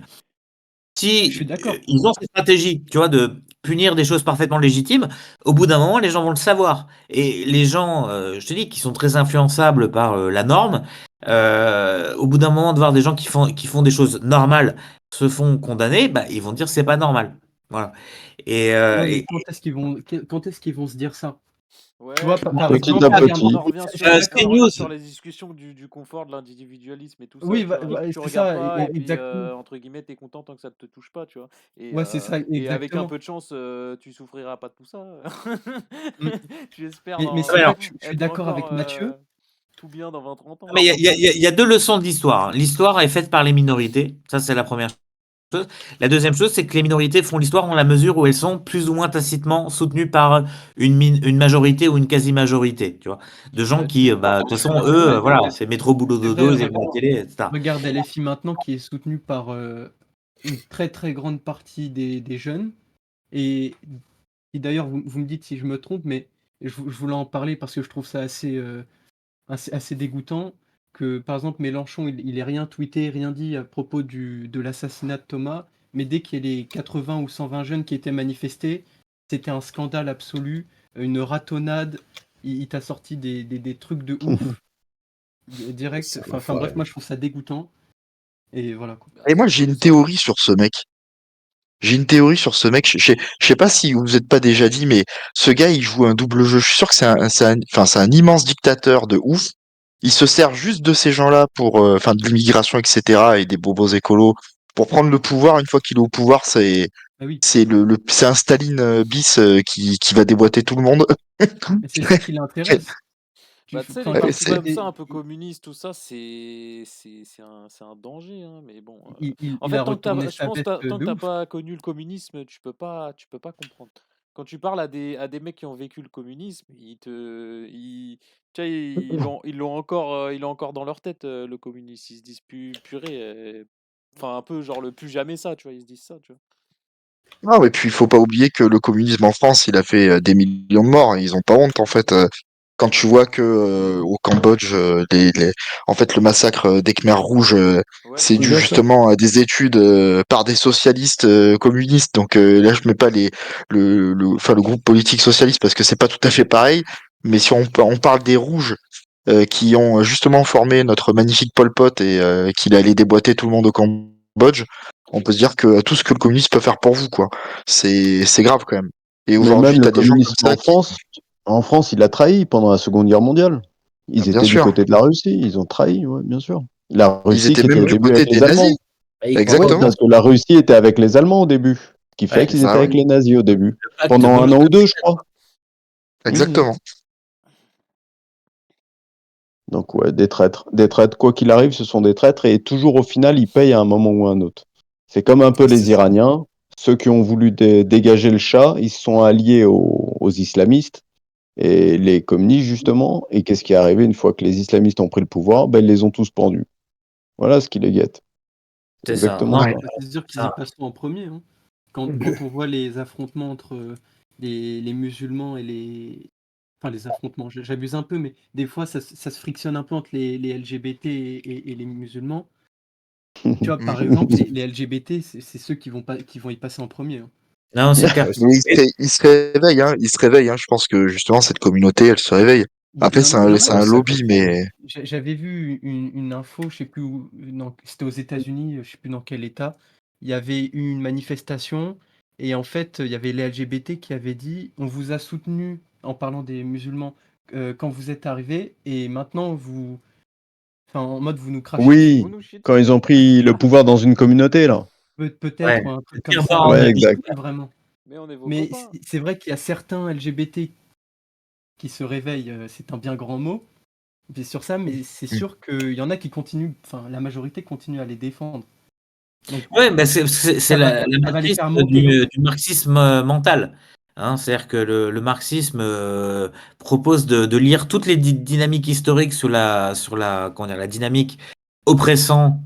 je suis Si d'accord. ils ont cette stratégie, tu vois, de punir des choses parfaitement légitimes, au bout d'un moment, les gens vont le savoir. Et les gens, je te dis, qui sont très influençables par la norme, au bout d'un moment, de voir des gens qui font des choses normales se font condamner, bah, ils vont dire c'est pas normal. Voilà. Et, euh, Ouais, mais et- quand est-ce qu'ils vont se dire ça? Tu Ouais, vois, mais par Petit exemple, à regarde. on petit. en revient Je sur, suis c'est on d'accord. revient news. sur les discussions du confort, de l'individualisme et tout ça, Oui, tu vois. Tu c'est regardes ça, pas et puis, exactement. entre guillemets, t'es content tant que ça te touche pas, tu vois. Ouais, c'est ça, Et avec un exactement. peu de chance, tu souffriras pas de tout ça. Mm. J'espère Mais c'est Alors, vrai que je suis être d'accord encore avec Mathieu. tout bien dans 20-30 ans, mais tu il vois. y a, il y a- il y a deux leçons d'histoire. L'histoire est faite par les minorités. Ça, c'est la première chose. La deuxième chose, c'est que les minorités font l'histoire dans la mesure où elles sont plus ou moins tacitement soutenues par une majorité ou une quasi-majorité, tu vois, de gens Ouais, qui, bah, de toute façon, eux, voilà, c'est métro, boulot, c'est vrai, dodo, ils vont à la télé, etc. regarde LFI maintenant qui est soutenu par une très très grande partie des jeunes. Et d'ailleurs, vous me dites si je me trompe, mais je voulais en parler parce que je trouve ça assez dégoûtant que, par exemple, Mélenchon, il ait rien tweeté, rien dit à propos de l'assassinat de Thomas, mais dès qu'il y a les 80 ou 120 jeunes qui étaient manifestés, c'était un scandale absolu, une ratonnade, il t'a sorti des trucs de ouf, direct, C'est un enfin bref, enfoiré. moi je trouve ça dégoûtant, et voilà quoi. Et Bah, moi, j'ai une ça, théorie sur ce mec. J'ai une théorie sur ce mec. Je sais pas si vous vous êtes pas déjà dit, mais ce gars, il joue un double jeu. Je suis sûr que enfin, c'est un immense dictateur de ouf. Il se sert juste de ces gens-là pour, enfin, de l'immigration, etc., et des bobos écolos pour prendre le pouvoir. Une fois qu'il est au pouvoir, Ah oui, c'est un Staline bis qui va déboîter tout le monde. et c'est ça qui l'intéresse. bah, tu sais, les Enfin, Ouais, partis c'est, comme ça, un peu communistes, tout ça, c'est un danger, hein, mais bon. En il fait, a retourné je sa pense, veste tant que de t'as ouf. pas connu le communisme, tu peux pas comprendre. Quand tu parles à des mecs qui ont vécu le communisme, tu vois, ils l'ont encore dans leur tête, le communisme. Ils se disent purée, enfin, un peu genre le plus jamais ça, tu vois, ils se disent ça, tu vois. non, et puis il faut pas oublier que le communisme en France, il a fait des millions de morts et ils ont pas honte en fait. Quand tu vois que au Cambodge, en fait, le massacre des Khmers rouges, Ouais, c'est dû Bien sûr. justement à des études par des socialistes communistes. Donc là, je mets pas enfin, le groupe politique socialiste parce que c'est pas tout à fait pareil. Mais si on parle des rouges qui ont justement formé notre magnifique Pol Pot et qu'il allait déboîter tout le monde au Cambodge, on peut se dire que tout ce que le communisme peut faire pour vous, quoi. C'est grave quand même. Et Mais aujourd'hui, même le t'as des gens comme communisme ça qui, En France, il a trahi pendant la Seconde Guerre mondiale. Ils bien étaient du sûr, côté de la Russie, ils ont trahi, ouais, bien sûr. La ils Russie étaient qui était même au du début côté avec des les nazis. Allemands. Ouais, Exactement. parce que la Russie était avec les Allemands au début. Ce qui fait Ouais, qu'ils étaient Bah avec oui, les nazis au début. le pacte Pendant un an ou deux, je Molotov-Ribbentrop. crois. Mhm. exactement. Donc ouais, des traîtres. Des traîtres, quoi qu'il arrive, ce sont des traîtres et toujours au final, ils payent à un moment ou à un autre. C'est comme un peu C'est les ça. Iraniens. Ceux qui ont voulu dégager le Shah, ils se sont alliés aux islamistes et les communistes, justement. Et qu'est-ce qui est arrivé une fois que les islamistes ont pris le pouvoir? Ben, ils les ont tous pendus. Voilà ce qui les guette. C'est C'est ça. exactement Non, ça. mais C'est sûr qu'ils y ça. passeront en premier, hein. Quand on voit les affrontements entre les musulmans et les... Enfin, les affrontements, j'abuse un peu, mais des fois, ça se frictionne un peu entre les LGBT et les musulmans. Tu vois, Mm. par exemple, les LGBT, c'est ceux qui vont y passer en premier, hein. Non, c'est clair. aussi. Mais il se réveille, hein. Il se réveille, hein. Je pense que justement cette communauté, elle se réveille. Après, c'est Il y en c'est a un Ouais, lobby, mais J'avais vu une info, je sais plus où, c'était aux États-Unis, je sais plus dans quel État. Il y avait eu une manifestation et en fait, il y avait les LGBT qui avaient dit, on vous a soutenu en parlant des musulmans quand vous êtes arrivés et maintenant en mode vous nous crachez dessus. Vous Oui, nous shit quand ils ont pris le pouvoir dans une communauté, là. Peut-être Ouais. ou un truc Tire comme barre ça. en Ouais, Je Égypte. sais exact. pas vraiment. Mais on est vos Mais copains. c'est vrai qu'il y a certains LGBT qui se réveillent, c'est un bien grand mot. Puis sur ça, mais c'est sûr qu'il y en a qui continuent, enfin la majorité continue à les défendre. Donc Ouais, bah c'est ça va, la ça va les matrice faire monter. du marxisme mental. Hein, c'est-à-dire que le marxisme propose de lire toutes les dynamiques historiques sur la, comment dire, la dynamique oppressant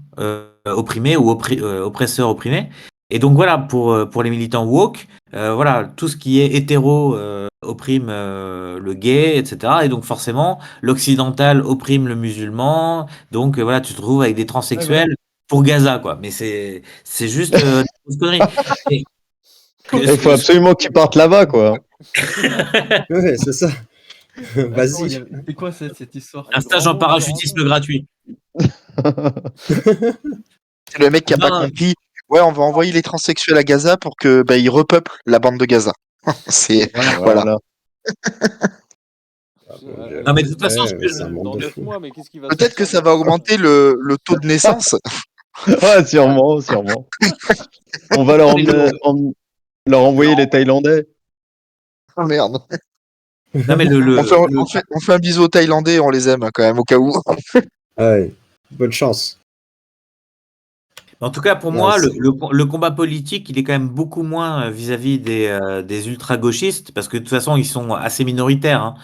opprimé ou oppresseur opprimé. Et donc voilà, pour les militants woke, voilà, tout ce qui est hétéro opprime le gay, etc. Et donc forcément, l'occidental opprime le musulman. Donc voilà, tu te trouves avec des Ouais, voilà. transsexuels pour Gaza, quoi. Mais c'est juste une connerie. Et que- Il faut absolument qu'ils partent là-bas, quoi. Ouais, c'est ça. Attends, Vas-y. c'est quoi cette histoire? un stage Grand en mot sur parachutisme Ando. gratuit. c'est le mec qui a pas Non, compris. Ouais, on va envoyer les transsexuels à Gaza pour que bah, ils repeuplent la bande de Gaza. C'est voilà. voilà. Voilà. Ah, mon Dieu. Non, mais de toute façon, Ouais, mais c'est un monde Dans de 9 fous. mois, mais qu'est-ce qui va Peut-être que sortir ça de va tout ça? augmenter le taux de naissance. Ouais, sûrement, sûrement. On va leur envoyer les Thaïlandais. Oh merde. non, mais On fait un bisou aux Thaïlandais, on les aime hein, quand même au cas où. Ouais. Bonne chance. en tout cas, pour Ouais, moi, c'est- le combat politique, il est quand même beaucoup moins vis-à-vis des ultra-gauchistes, parce que de toute façon, ils sont assez minoritaires. Hein.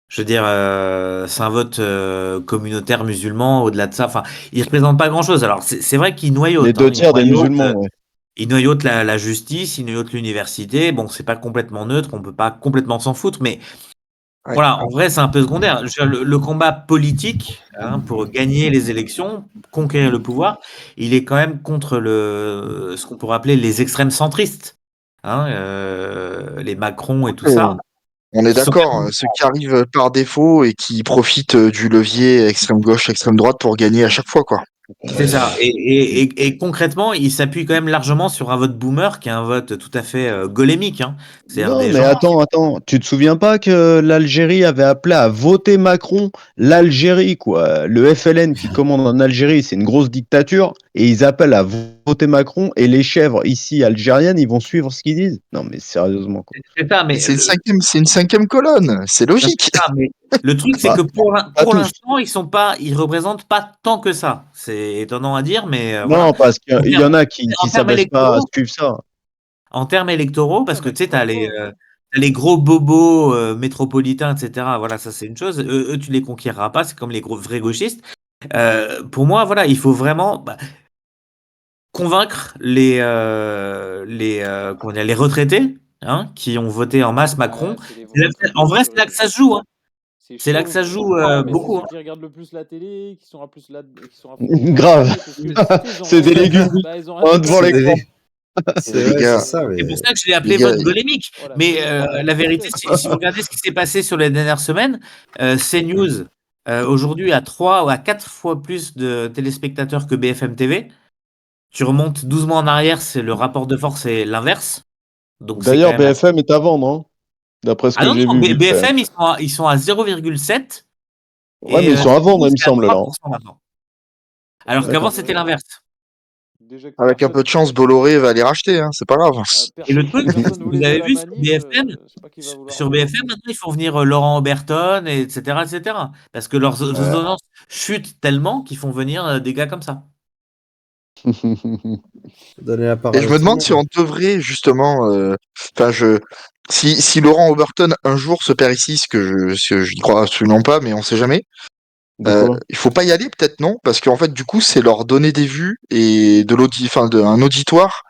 Je veux dire, c'est un vote communautaire musulman. Au-delà de ça, enfin, ils représentent pas grand-chose. Alors, c'est vrai qu'ils Les noyautent. Hein. 2 tiers des musulmans, ouais. Ils noyautent la justice, ils noyautent l'université. Bon, c'est pas complètement neutre, on peut pas complètement s'en foutre, mais Ouais. voilà, en vrai, c'est un peu secondaire. Je veux dire, le combat politique, hein, pour gagner les élections, conquérir le pouvoir, il est quand même contre ce qu'on pourrait appeler les extrêmes centristes, hein, les Macron et tout ça, On est qui sont quand d'accord, même- ceux qui arrivent par défaut et qui profitent du levier extrême gauche, extrême droite pour gagner à chaque fois, quoi. c'est ça. Et concrètement, ils s'appuient quand même largement sur un vote boomer, qui est un vote tout à fait golémique. Hein. C'est-à-dire Non, des mais gens. attends. Tu te souviens pas que l'Algérie avait appelé à voter Macron? L'Algérie, quoi. Le FLN qui commande en Algérie, c'est une grosse dictature. Et ils appellent à voter Macron. Et les chèvres ici algériennes, ils vont suivre ce qu'ils disent. Non, mais sérieusement, quoi. C'est ça, mais C'est une cinquième colonne, c'est non, logique. c'est ça, mais le truc, c'est Bah, que pas pour tous. l'instant, ils représentent pas tant que ça. C'est étonnant à dire, mais voilà. Non, parce qu'il y en a qui En termes s'abaissent pas à électoraux, suivre ça. parce que tu sais, Comme toi. t'as les gros bobos métropolitains, etc. Voilà, ça c'est une chose. Eux, tu les conquéreras pas, c'est comme les gros vrais gauchistes. Pour moi, voilà, il faut vraiment convaincre comment dire, les retraités, hein, qui ont voté en masse Macron. C'est les En retraités vrai, c'est là que ça se joue. Hein. C'est C'est là que chaud. ça se joue Mais beaucoup. c'est Hein. ceux qui regardent le plus la télé, qui sont à plus là, qui sont à fond dans Grave. la télé, parce que, C'est des légumes. bah, ils ont rien Hein, à devant faire. l'écran. C'est Les ouais, gars, c'est ça. C'est Mais... pour ça que je l'ai appelé Les gars, vote golémique. Voilà, Mais c'est la vérité, si vous regardez ce qui s'est passé sur les dernières semaines, CNews aujourd'hui a 3 ou à 4 fois plus de téléspectateurs que BFM TV. Tu remontes 12 mois en arrière, c'est le rapport de force est l'inverse. Donc c'est quand D'ailleurs, même assez... BFM est à vendre, hein, d'après ce Ah que non, j'ai non, vu vite fait. BFM, ils sont à 0,7 Ouais, et mais ils sont à vendre, CNews, il me c'est à semble, là. 3% maintenant. Alors qu'avant, D'accord. c'était l'inverse. déjà que avec un peu de chance, Bolloré va les racheter, hein, c'est pas grave. Et le truc, personne vous voulait de avez la vu sur manif, BFM, je sais pas qui va vouloir sur vendre. BFM, maintenant, il faut venir Laurent Oberton, et etc., etc. Parce que leurs audiences chutent tellement qu'ils font venir des gars comme ça. Donner la Et parole je à me tout le demande si monde. on devrait justement, enfin si Laurent Oberton un jour se perd ici, ce que je n'y crois absolument pas, mais on sait jamais. De quoi? Il faut pas y aller, peut-être non, parce qu'en fait du coup c'est leur donner des vues et d'un auditoire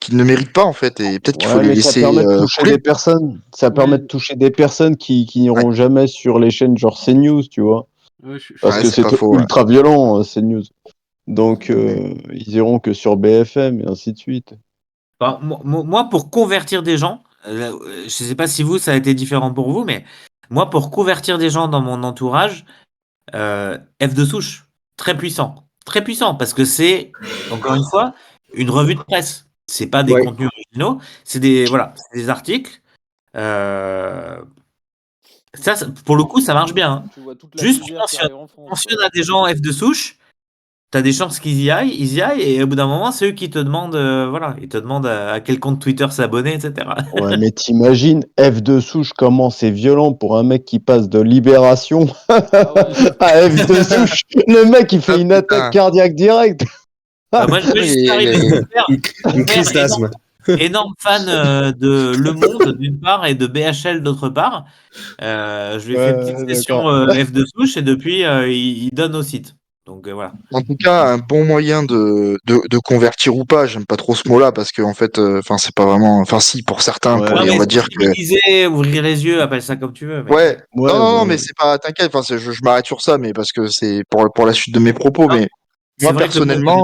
qu'ils ne méritent pas en fait, et peut-être qu'il faut Ouais, les mais ça laisser permet de toucher couler. des personnes. Ça permet de toucher des personnes qui Ouais, n'iront jamais sur les chaînes genre CNews, tu vois. Ouais, je suis Parce ouais, que d'accord. c'est pas c'est faux. Ouais. ultra violent, CNews. Donc, ils iront que sur BFM et ainsi de suite. Enfin, moi, pour convertir des gens, je sais pas si vous, ça a été différent pour vous, mais moi, pour convertir des gens dans mon entourage, F de souche, très puissant. Très puissant, parce que c'est, encore une fois, une revue de presse. C'est pas des Ouais. contenus originaux, c'est des articles. Euh, pour le coup, ça marche bien. Hein. Tu vois toute la Juste, tu misère qui arrive en France. mentionnes à des gens F de souche, t'as des chances qu'ils y aillent, et au bout d'un moment, c'est eux qui te demandent, voilà, ils te demandent à quel compte Twitter s'abonner, etc. Ouais, mais t'imagines, F de souche, comment c'est violent pour un mec qui passe de Libération Ah ouais. à F de souche. Le mec, il fait Ah, une putain. attaque cardiaque directe. Moi, je suis Et- arrivé et- Une crise d'asthme. énorme fan de Le Monde d'une part et de BHL d'autre part. Je lui ai fait une petite Ouais, session F de souche et depuis, il donne au site. Donc voilà. En tout cas, un bon moyen de convertir ou pas, j'aime pas trop ce mot-là parce que en fait, enfin c'est pas vraiment, enfin si pour certains, Ouais, pour Non, les, on mais va dire que sensibiliser, ouvrir les yeux, appelle ça comme tu veux. Mais... ouais, ouais, non, non, non, ouais. mais c'est pas, t'inquiète, enfin je m'arrête sur ça, mais parce que c'est pour la suite de mes propos, Non, mais c'est moi vrai que le monde personnellement,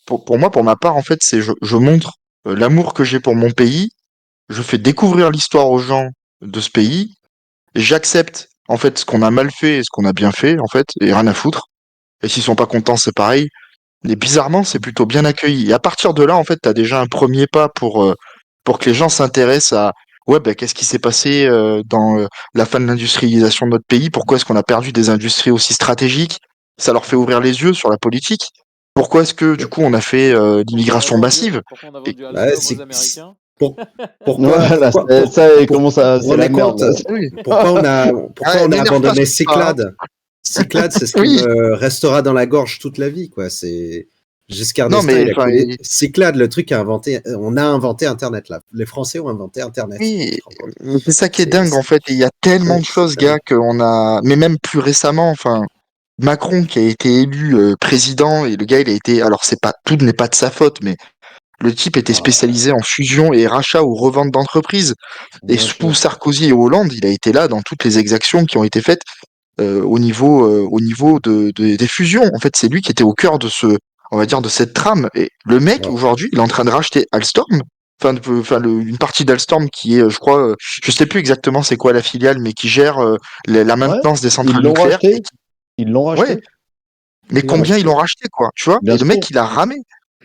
pour moi, pour ma part, en fait, c'est je montre l'amour que j'ai pour mon pays, je fais découvrir l'histoire aux gens de ce pays, et j'accepte en fait ce qu'on a mal fait et ce qu'on a bien fait, en fait, et rien à foutre. Et s'ils sont pas contents, c'est pareil. Et bizarrement, c'est plutôt bien accueilli. Et à partir de là, en fait, tu as déjà un premier pas pour que les gens s'intéressent à ouais, bah, qu'est-ce qui s'est passé dans la fin de l'industrialisation de notre pays? Pourquoi est-ce qu'on a perdu des industries aussi stratégiques? Ça leur fait ouvrir les yeux sur la politique. Pourquoi est-ce que du coup on a fait l'immigration massive? Pourquoi on a Et vendu Ouais, Alstom aux Américains? pour- pourquoi, Voilà, pourquoi, ça, pour- comment ça, vous c'est rendez la merde. compte, oui. pourquoi on a Ah, m'énerve pas abandonné sur ça, hein. Cyclades? Cyclades, c'est ce qui Oui. me restera dans la gorge toute la vie, quoi. C'est Giscard Non, d'Estaing, mais il a enfin, coulé. Cyclades, le truc on a inventé Internet là. Les Français ont inventé Internet. oui, Tu te rends compte? mais c'est ça qui est C'est dingue en fait. Et il y a tellement ouais, de c'est choses, dingue. gars, qu'on a. Mais même plus récemment, enfin, Macron qui a été élu président et le gars, il a été. Alors, c'est pas tout n'est pas de sa faute, mais le type était spécialisé en fusion et rachat ou revente d'entreprises. Et Bien sous sûr. Sarkozy et Hollande, il a été là dans toutes les exactions qui ont été faites au niveau des fusions. En fait, c'est lui qui était au cœur de on va dire, de cette trame. Et le mec, Ouais. aujourd'hui, il est en train de racheter Alstom. Une partie d'Alstom qui est, je crois, je sais plus exactement c'est quoi la filiale, mais qui gère la Ouais, maintenance des ils centrales l'ont nucléaires. racheté. Ils l'ont Ouais, racheté. mais Ils l'ont combien ils racheté. l'ont racheté, quoi, tu vois? Bien Et le mec, sûr. il a ramé.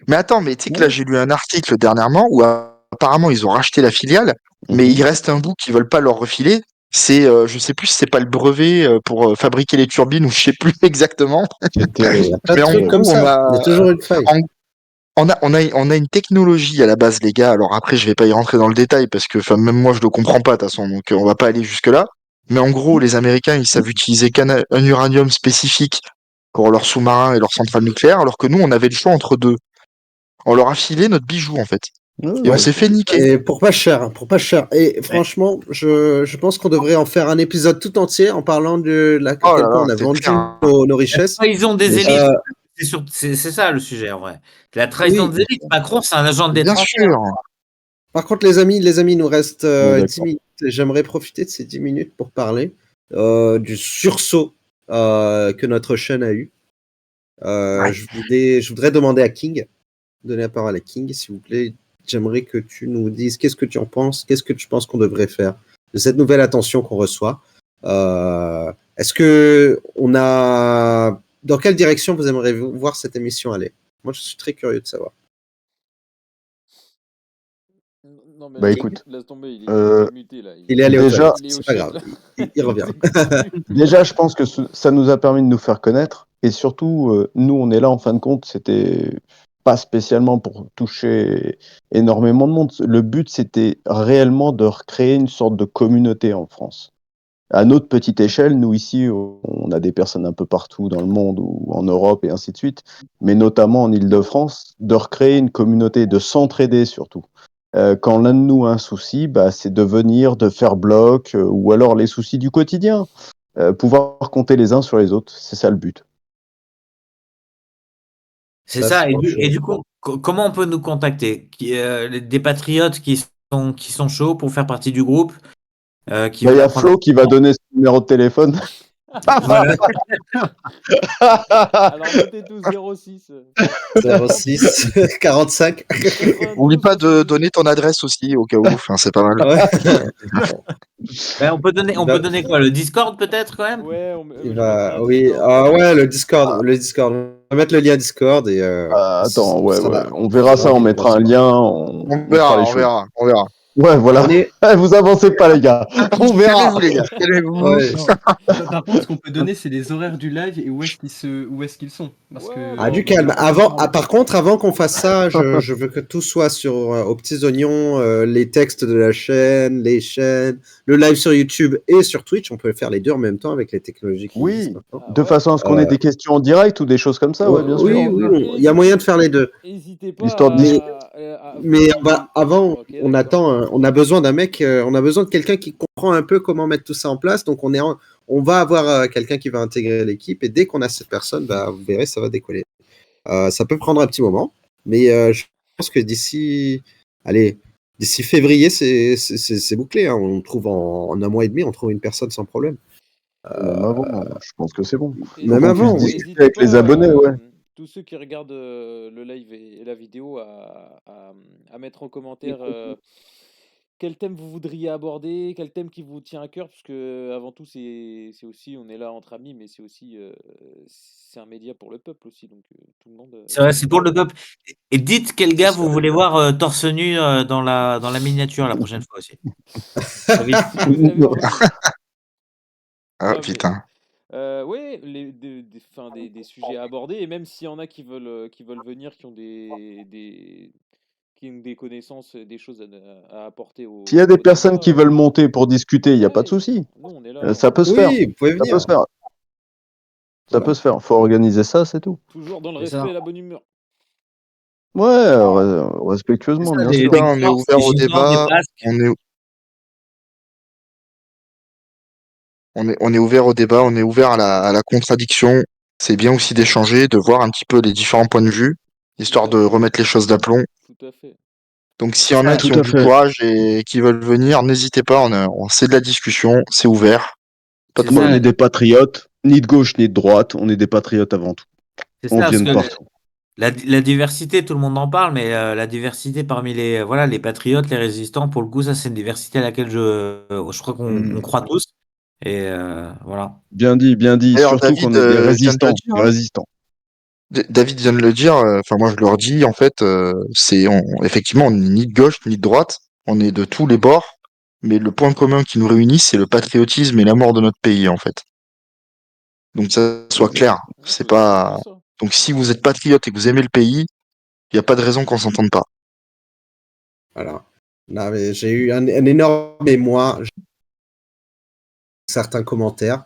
Mais attends, mais tu sais que là, Ouais. j'ai lu un article dernièrement où apparemment ils ont racheté la filiale, mais il Mhm. reste un bout qu'ils veulent pas leur refiler. C'est, je sais plus si c'est pas le brevet pour fabriquer les turbines ou je sais plus exactement. C'est Il y terrible. a plein de Mais en trucs terrible. comme gros, ça. Il y a toujours une faille. en- on a une technologie à la base, les gars. Alors après, je vais pas y rentrer dans le détail parce que, enfin, même moi, je le comprends pas de toute façon. Donc, on va pas aller jusque là. Mais en gros, les Américains, ils savent utiliser un uranium spécifique pour leurs sous-marins et leurs centrales nucléaires, alors que nous, on avait le choix entre deux. On leur a filé notre bijou, en fait. Ouais, Et on Ouais. ouais. s'est fait niquer. Et pour pas cher, hein, pour pas cher. Et franchement, je pense qu'on devrait en faire un épisode tout entier en parlant à Oh quel là point là, on a c'est vendu clair. nos richesses. Trahison des Mais élites. Euh, C'est ça le sujet en vrai. La trahison oui, des élites. Macron, c'est un agent de Bien l'État. sûr. par contre, les amis, il nous reste on est 10 d'accord. minutes. J'aimerais profiter de ces 10 minutes pour parler du sursaut que notre chaîne a eu. Ouais. Je voudrais demander à King, donner la parole à King, s'il vous plaît. J'aimerais que tu nous dises qu'est-ce que tu en penses, qu'est-ce que tu penses qu'on devrait faire de cette nouvelle attention qu'on reçoit. Est-ce que dans quelle direction vous aimeriez voir cette émission aller? Moi, je suis très curieux de savoir. Non, mais Bah écoute, laisse tomber, il euh, est muté là. Il est allé aux déjà, toilettes, Il est au c'est pas shit, grave, là. il revient. déjà, je pense que ça nous a permis de nous faire connaître. Et surtout, nous, on est là, en fin de compte, c'était pas spécialement pour toucher énormément de monde. Le but, c'était réellement de recréer une sorte de communauté en France. À notre petite échelle, nous ici, on a des personnes un peu partout dans le monde ou en Europe et ainsi de suite, mais notamment en Île-de-France, de recréer une communauté, de s'entraider surtout. Quand l'un de nous a un souci, bah, c'est de venir, de faire bloc, ou alors les soucis du quotidien, pouvoir compter les uns sur les autres, c'est ça le but. C'est Ça, ça. c'est Et quelque chose. du coup, comment on peut nous contacter? Des patriotes qui sont chauds pour faire partie du groupe, qui Bah, il veulent y a apprendre. Flo qui va donner son numéro de téléphone. Voilà. Alors notez tous 06. 06 45. Oublie pas de donner ton adresse aussi au cas où. Enfin, c'est pas mal. Ouais. Ben, on peut donner quoi? Le Discord peut-être quand même? Ouais, Il va, oui, ouais, le Discord. On va mettre le lien Discord et. Attends, ça ouais, sera- on verra ça, on mettra un lien, on mettra les choses. On verra. Ouais, voilà. On est- Vous avancez pas, les gars. On verra. Calmez-vous, les gars. Calmez-vous. Ouais. Par contre, ce qu'on peut donner, c'est les horaires du live et où est-ce qu'ils sont. Parce que, Ouais. Ah, du calme. Par contre, avant qu'on fasse ça, je veux que tout soit sur aux petits oignons, les textes de la chaîne, les chaînes, le live sur YouTube et sur Twitch. On peut faire les deux en même temps avec les technologies qui Oui. existent maintenant. De façon à ce qu'on ait des questions en direct ou des choses comme ça, ouais, bien sûr. Oui, il y a moyen de faire les deux. N'hésitez pas Histoire de dire- Mais avant, Ok, on d'accord. attend, on a besoin d'un mec, on a besoin de quelqu'un qui comprend un peu comment mettre tout ça en place. Donc on va avoir quelqu'un qui va intégrer l'équipe et dès qu'on a cette personne, bah, vous verrez, ça va décoller. Ça peut prendre un petit moment, mais je pense que d'ici février, c'est bouclé. Hein. On trouve en un mois et demi, on trouve une personne sans problème. Même avant, je pense que c'est bon. Même qu'on avant, puisse oui. discuter avec les abonnés, ouais. Tous ceux qui regardent le live et la vidéo à mettre en commentaire quel thème vous voudriez aborder, quel thème qui vous tient à cœur, parce que avant tout c'est aussi, on est là entre amis, mais c'est aussi c'est un média pour le peuple aussi, donc tout le monde. C'est vrai, c'est pour le peuple. Et dites quel gars vous voulez voir torse nu dans la miniature la prochaine fois aussi. Très vite. Si vous avez envie. Ah, Non, mais- putain. Oui, des sujets à aborder, et même s'il y en a qui veulent venir, qui ont des connaissances, des choses à apporter au. S'il y a des au personnes débat, qui veulent monter pour discuter, il n'y a pas de souci. nous, on est là. Ça peut se faire. Oui, vous pouvez Ça peut venir. se faire. Ça Voilà. peut se faire. Faut organiser ça, c'est tout. Toujours dans le C'est respect ça. et la bonne humeur. Ouais, respectueusement, bien Des- sûr. des on est Corses, ouvert des au Gitans, des débat. Basques. On est ouvert au débat, on est ouvert à la contradiction. C'est bien aussi d'échanger, de voir un petit peu les différents points de vue, histoire de remettre les choses d'aplomb. Tout à fait. Donc s'il y en a qui Tout ont à du fait. courage et qui veulent venir, n'hésitez pas, c'est de la discussion, c'est ouvert. Pas de C'est Nous, ça. on est des patriotes, ni de gauche ni de droite, on est des patriotes avant tout. C'est On ça, vient de parce que partout. la diversité, tout le monde en parle, mais la diversité parmi les patriotes, les résistants, pour le coup, ça c'est une diversité à laquelle je crois qu'on on croit tous. Et voilà. Bien dit, bien dit. D'ailleurs, Surtout qu'on David, est des vient de le résistants. dire, Des hein. résistants. David vient de le dire, enfin moi je leur dis, en fait, effectivement, on n'est ni de gauche ni de droite, on est de tous les bords, mais le point commun qui nous réunit, c'est le patriotisme et l'amour de notre pays, en fait. Donc ça soit clair, c'est pas. Ça. Donc si vous êtes patriote et que vous aimez le pays, il n'y a pas de raison qu'on s'entende pas. Voilà. Là, mais j'ai eu un énorme émoi, certains commentaires.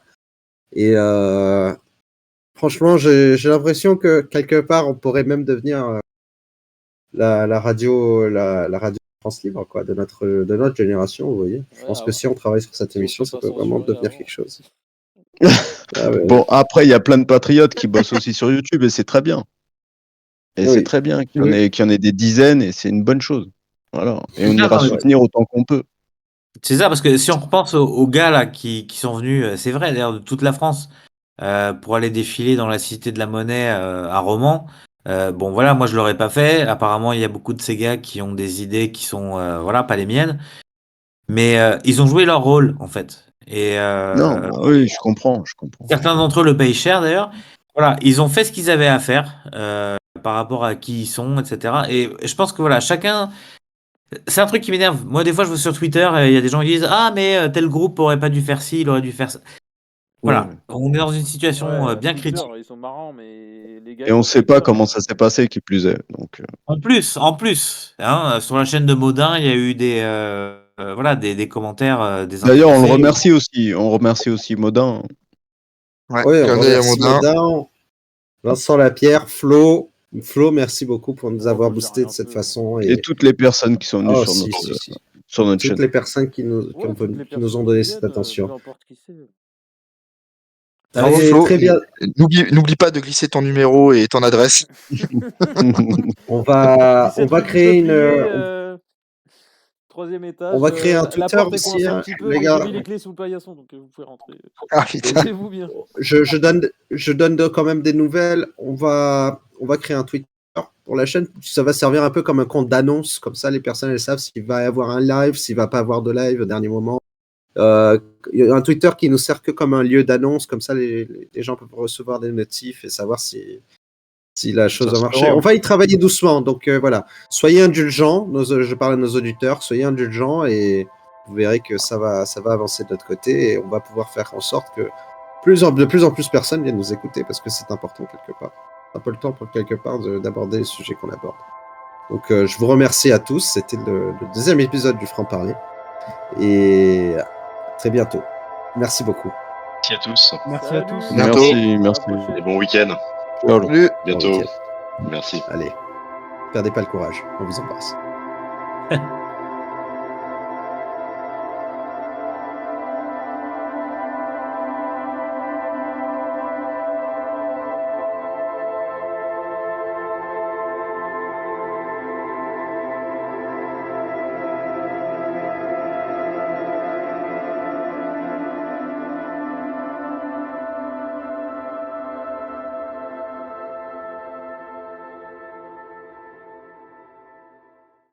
Et franchement, j'ai l'impression que quelque part, on pourrait même devenir la radio France Libre, quoi, de notre génération, vous voyez. Je pense que si on travaille sur cette si on émission, se ça fait peut pas vraiment censurer devenir avant. quelque chose. Ah ouais. Bon, après, il y a plein de patriotes qui bossent aussi sur YouTube et c'est très bien. Et Oui. c'est très bien qu'il y en ait des dizaines et c'est une bonne chose. Voilà. Et on C'est ça, ira non, mais- soutenir autant qu'on peut. C'est ça, parce que si on repense aux gars là qui sont venus, c'est vrai d'ailleurs de toute la France, pour aller défiler dans la Cité de la Monnaie à Romans. Bon voilà, moi je l'aurais pas fait. Apparemment, il y a beaucoup de ces gars qui ont des idées qui sont voilà pas les miennes, mais ils ont joué leur rôle en fait. Et Non, bah oui, je comprends. certains d'entre eux le payent cher d'ailleurs. Voilà, ils ont fait ce qu'ils avaient à faire par rapport à qui ils sont, etc. Et je pense que voilà, chacun. C'est un truc qui m'énerve. Moi, des fois, je vais sur Twitter et il y a des gens qui disent ah mais tel groupe aurait pas dû faire ci, il aurait dû faire ça. Voilà, on est dans une situation Ouais, bien Twitter, critique. ils sont marrants, mais les gars. Et on sur sait pas Twitter, comment ça s'est passé, qui plus est. Donc, En plus, hein, sur la chaîne de Modin, il y a eu des commentaires, des d'ailleurs, on le intéressés. remercie aussi. On remercie aussi Modin. Ouais, Oui, on clin d'œil à remercie Modin. Modin, Vincent Lapierre, Flo. Flo, merci beaucoup pour nous Oh, avoir j'ai boosté rien de cette fait. façon. Et toutes les personnes qui sont venues Oh, sur si, notre, si. sur notre Toutes chaîne. les personnes qui nous Ouais, toutes les qui nous ont personnes donné qui cette viennent, attention. peu importe qui c'est. Bravo Allez, Flo. très bien. N'oublie pas de glisser ton numéro et ton adresse. On va 17 créer rue du une. Peuplier, troisième étage. On va créer un La Twitter porte est aussi, coincée un hein, petit peu, les mais gars. j'ai mis les clés sous le paillasson, donc vous pouvez rentrer. Ah putain. Posez-vous bien. Je donne quand même des nouvelles. On va créer un Twitter pour la chaîne. Ça va servir un peu comme un compte d'annonce. Comme ça, les personnes elles savent s'il va y avoir un live, s'il va pas avoir de live au dernier moment. Il y a un Twitter qui nous sert que comme un lieu d'annonce. Comme ça, les gens peuvent recevoir des notifs et savoir si la chose Ça a se marché. fera. On va y travailler doucement. Donc voilà. Soyez indulgents. Je parle à nos auditeurs. Soyez indulgents et vous verrez que ça va avancer de notre côté et on va pouvoir faire en sorte que de plus en plus de personnes viennent nous écouter parce que c'est important quelque part. C'est un peu le temps pour quelque part d'aborder les sujets qu'on aborde. Donc je vous remercie à tous. C'était le deuxième épisode du Franc-Parler. Et à très bientôt. Merci beaucoup. Merci à tous. Merci à tous. Bientôt. Merci. Et bon week-end. Ciao. Salut. Bientôt. week-end. Merci. Allez, perdez pas le courage. On vous embrasse.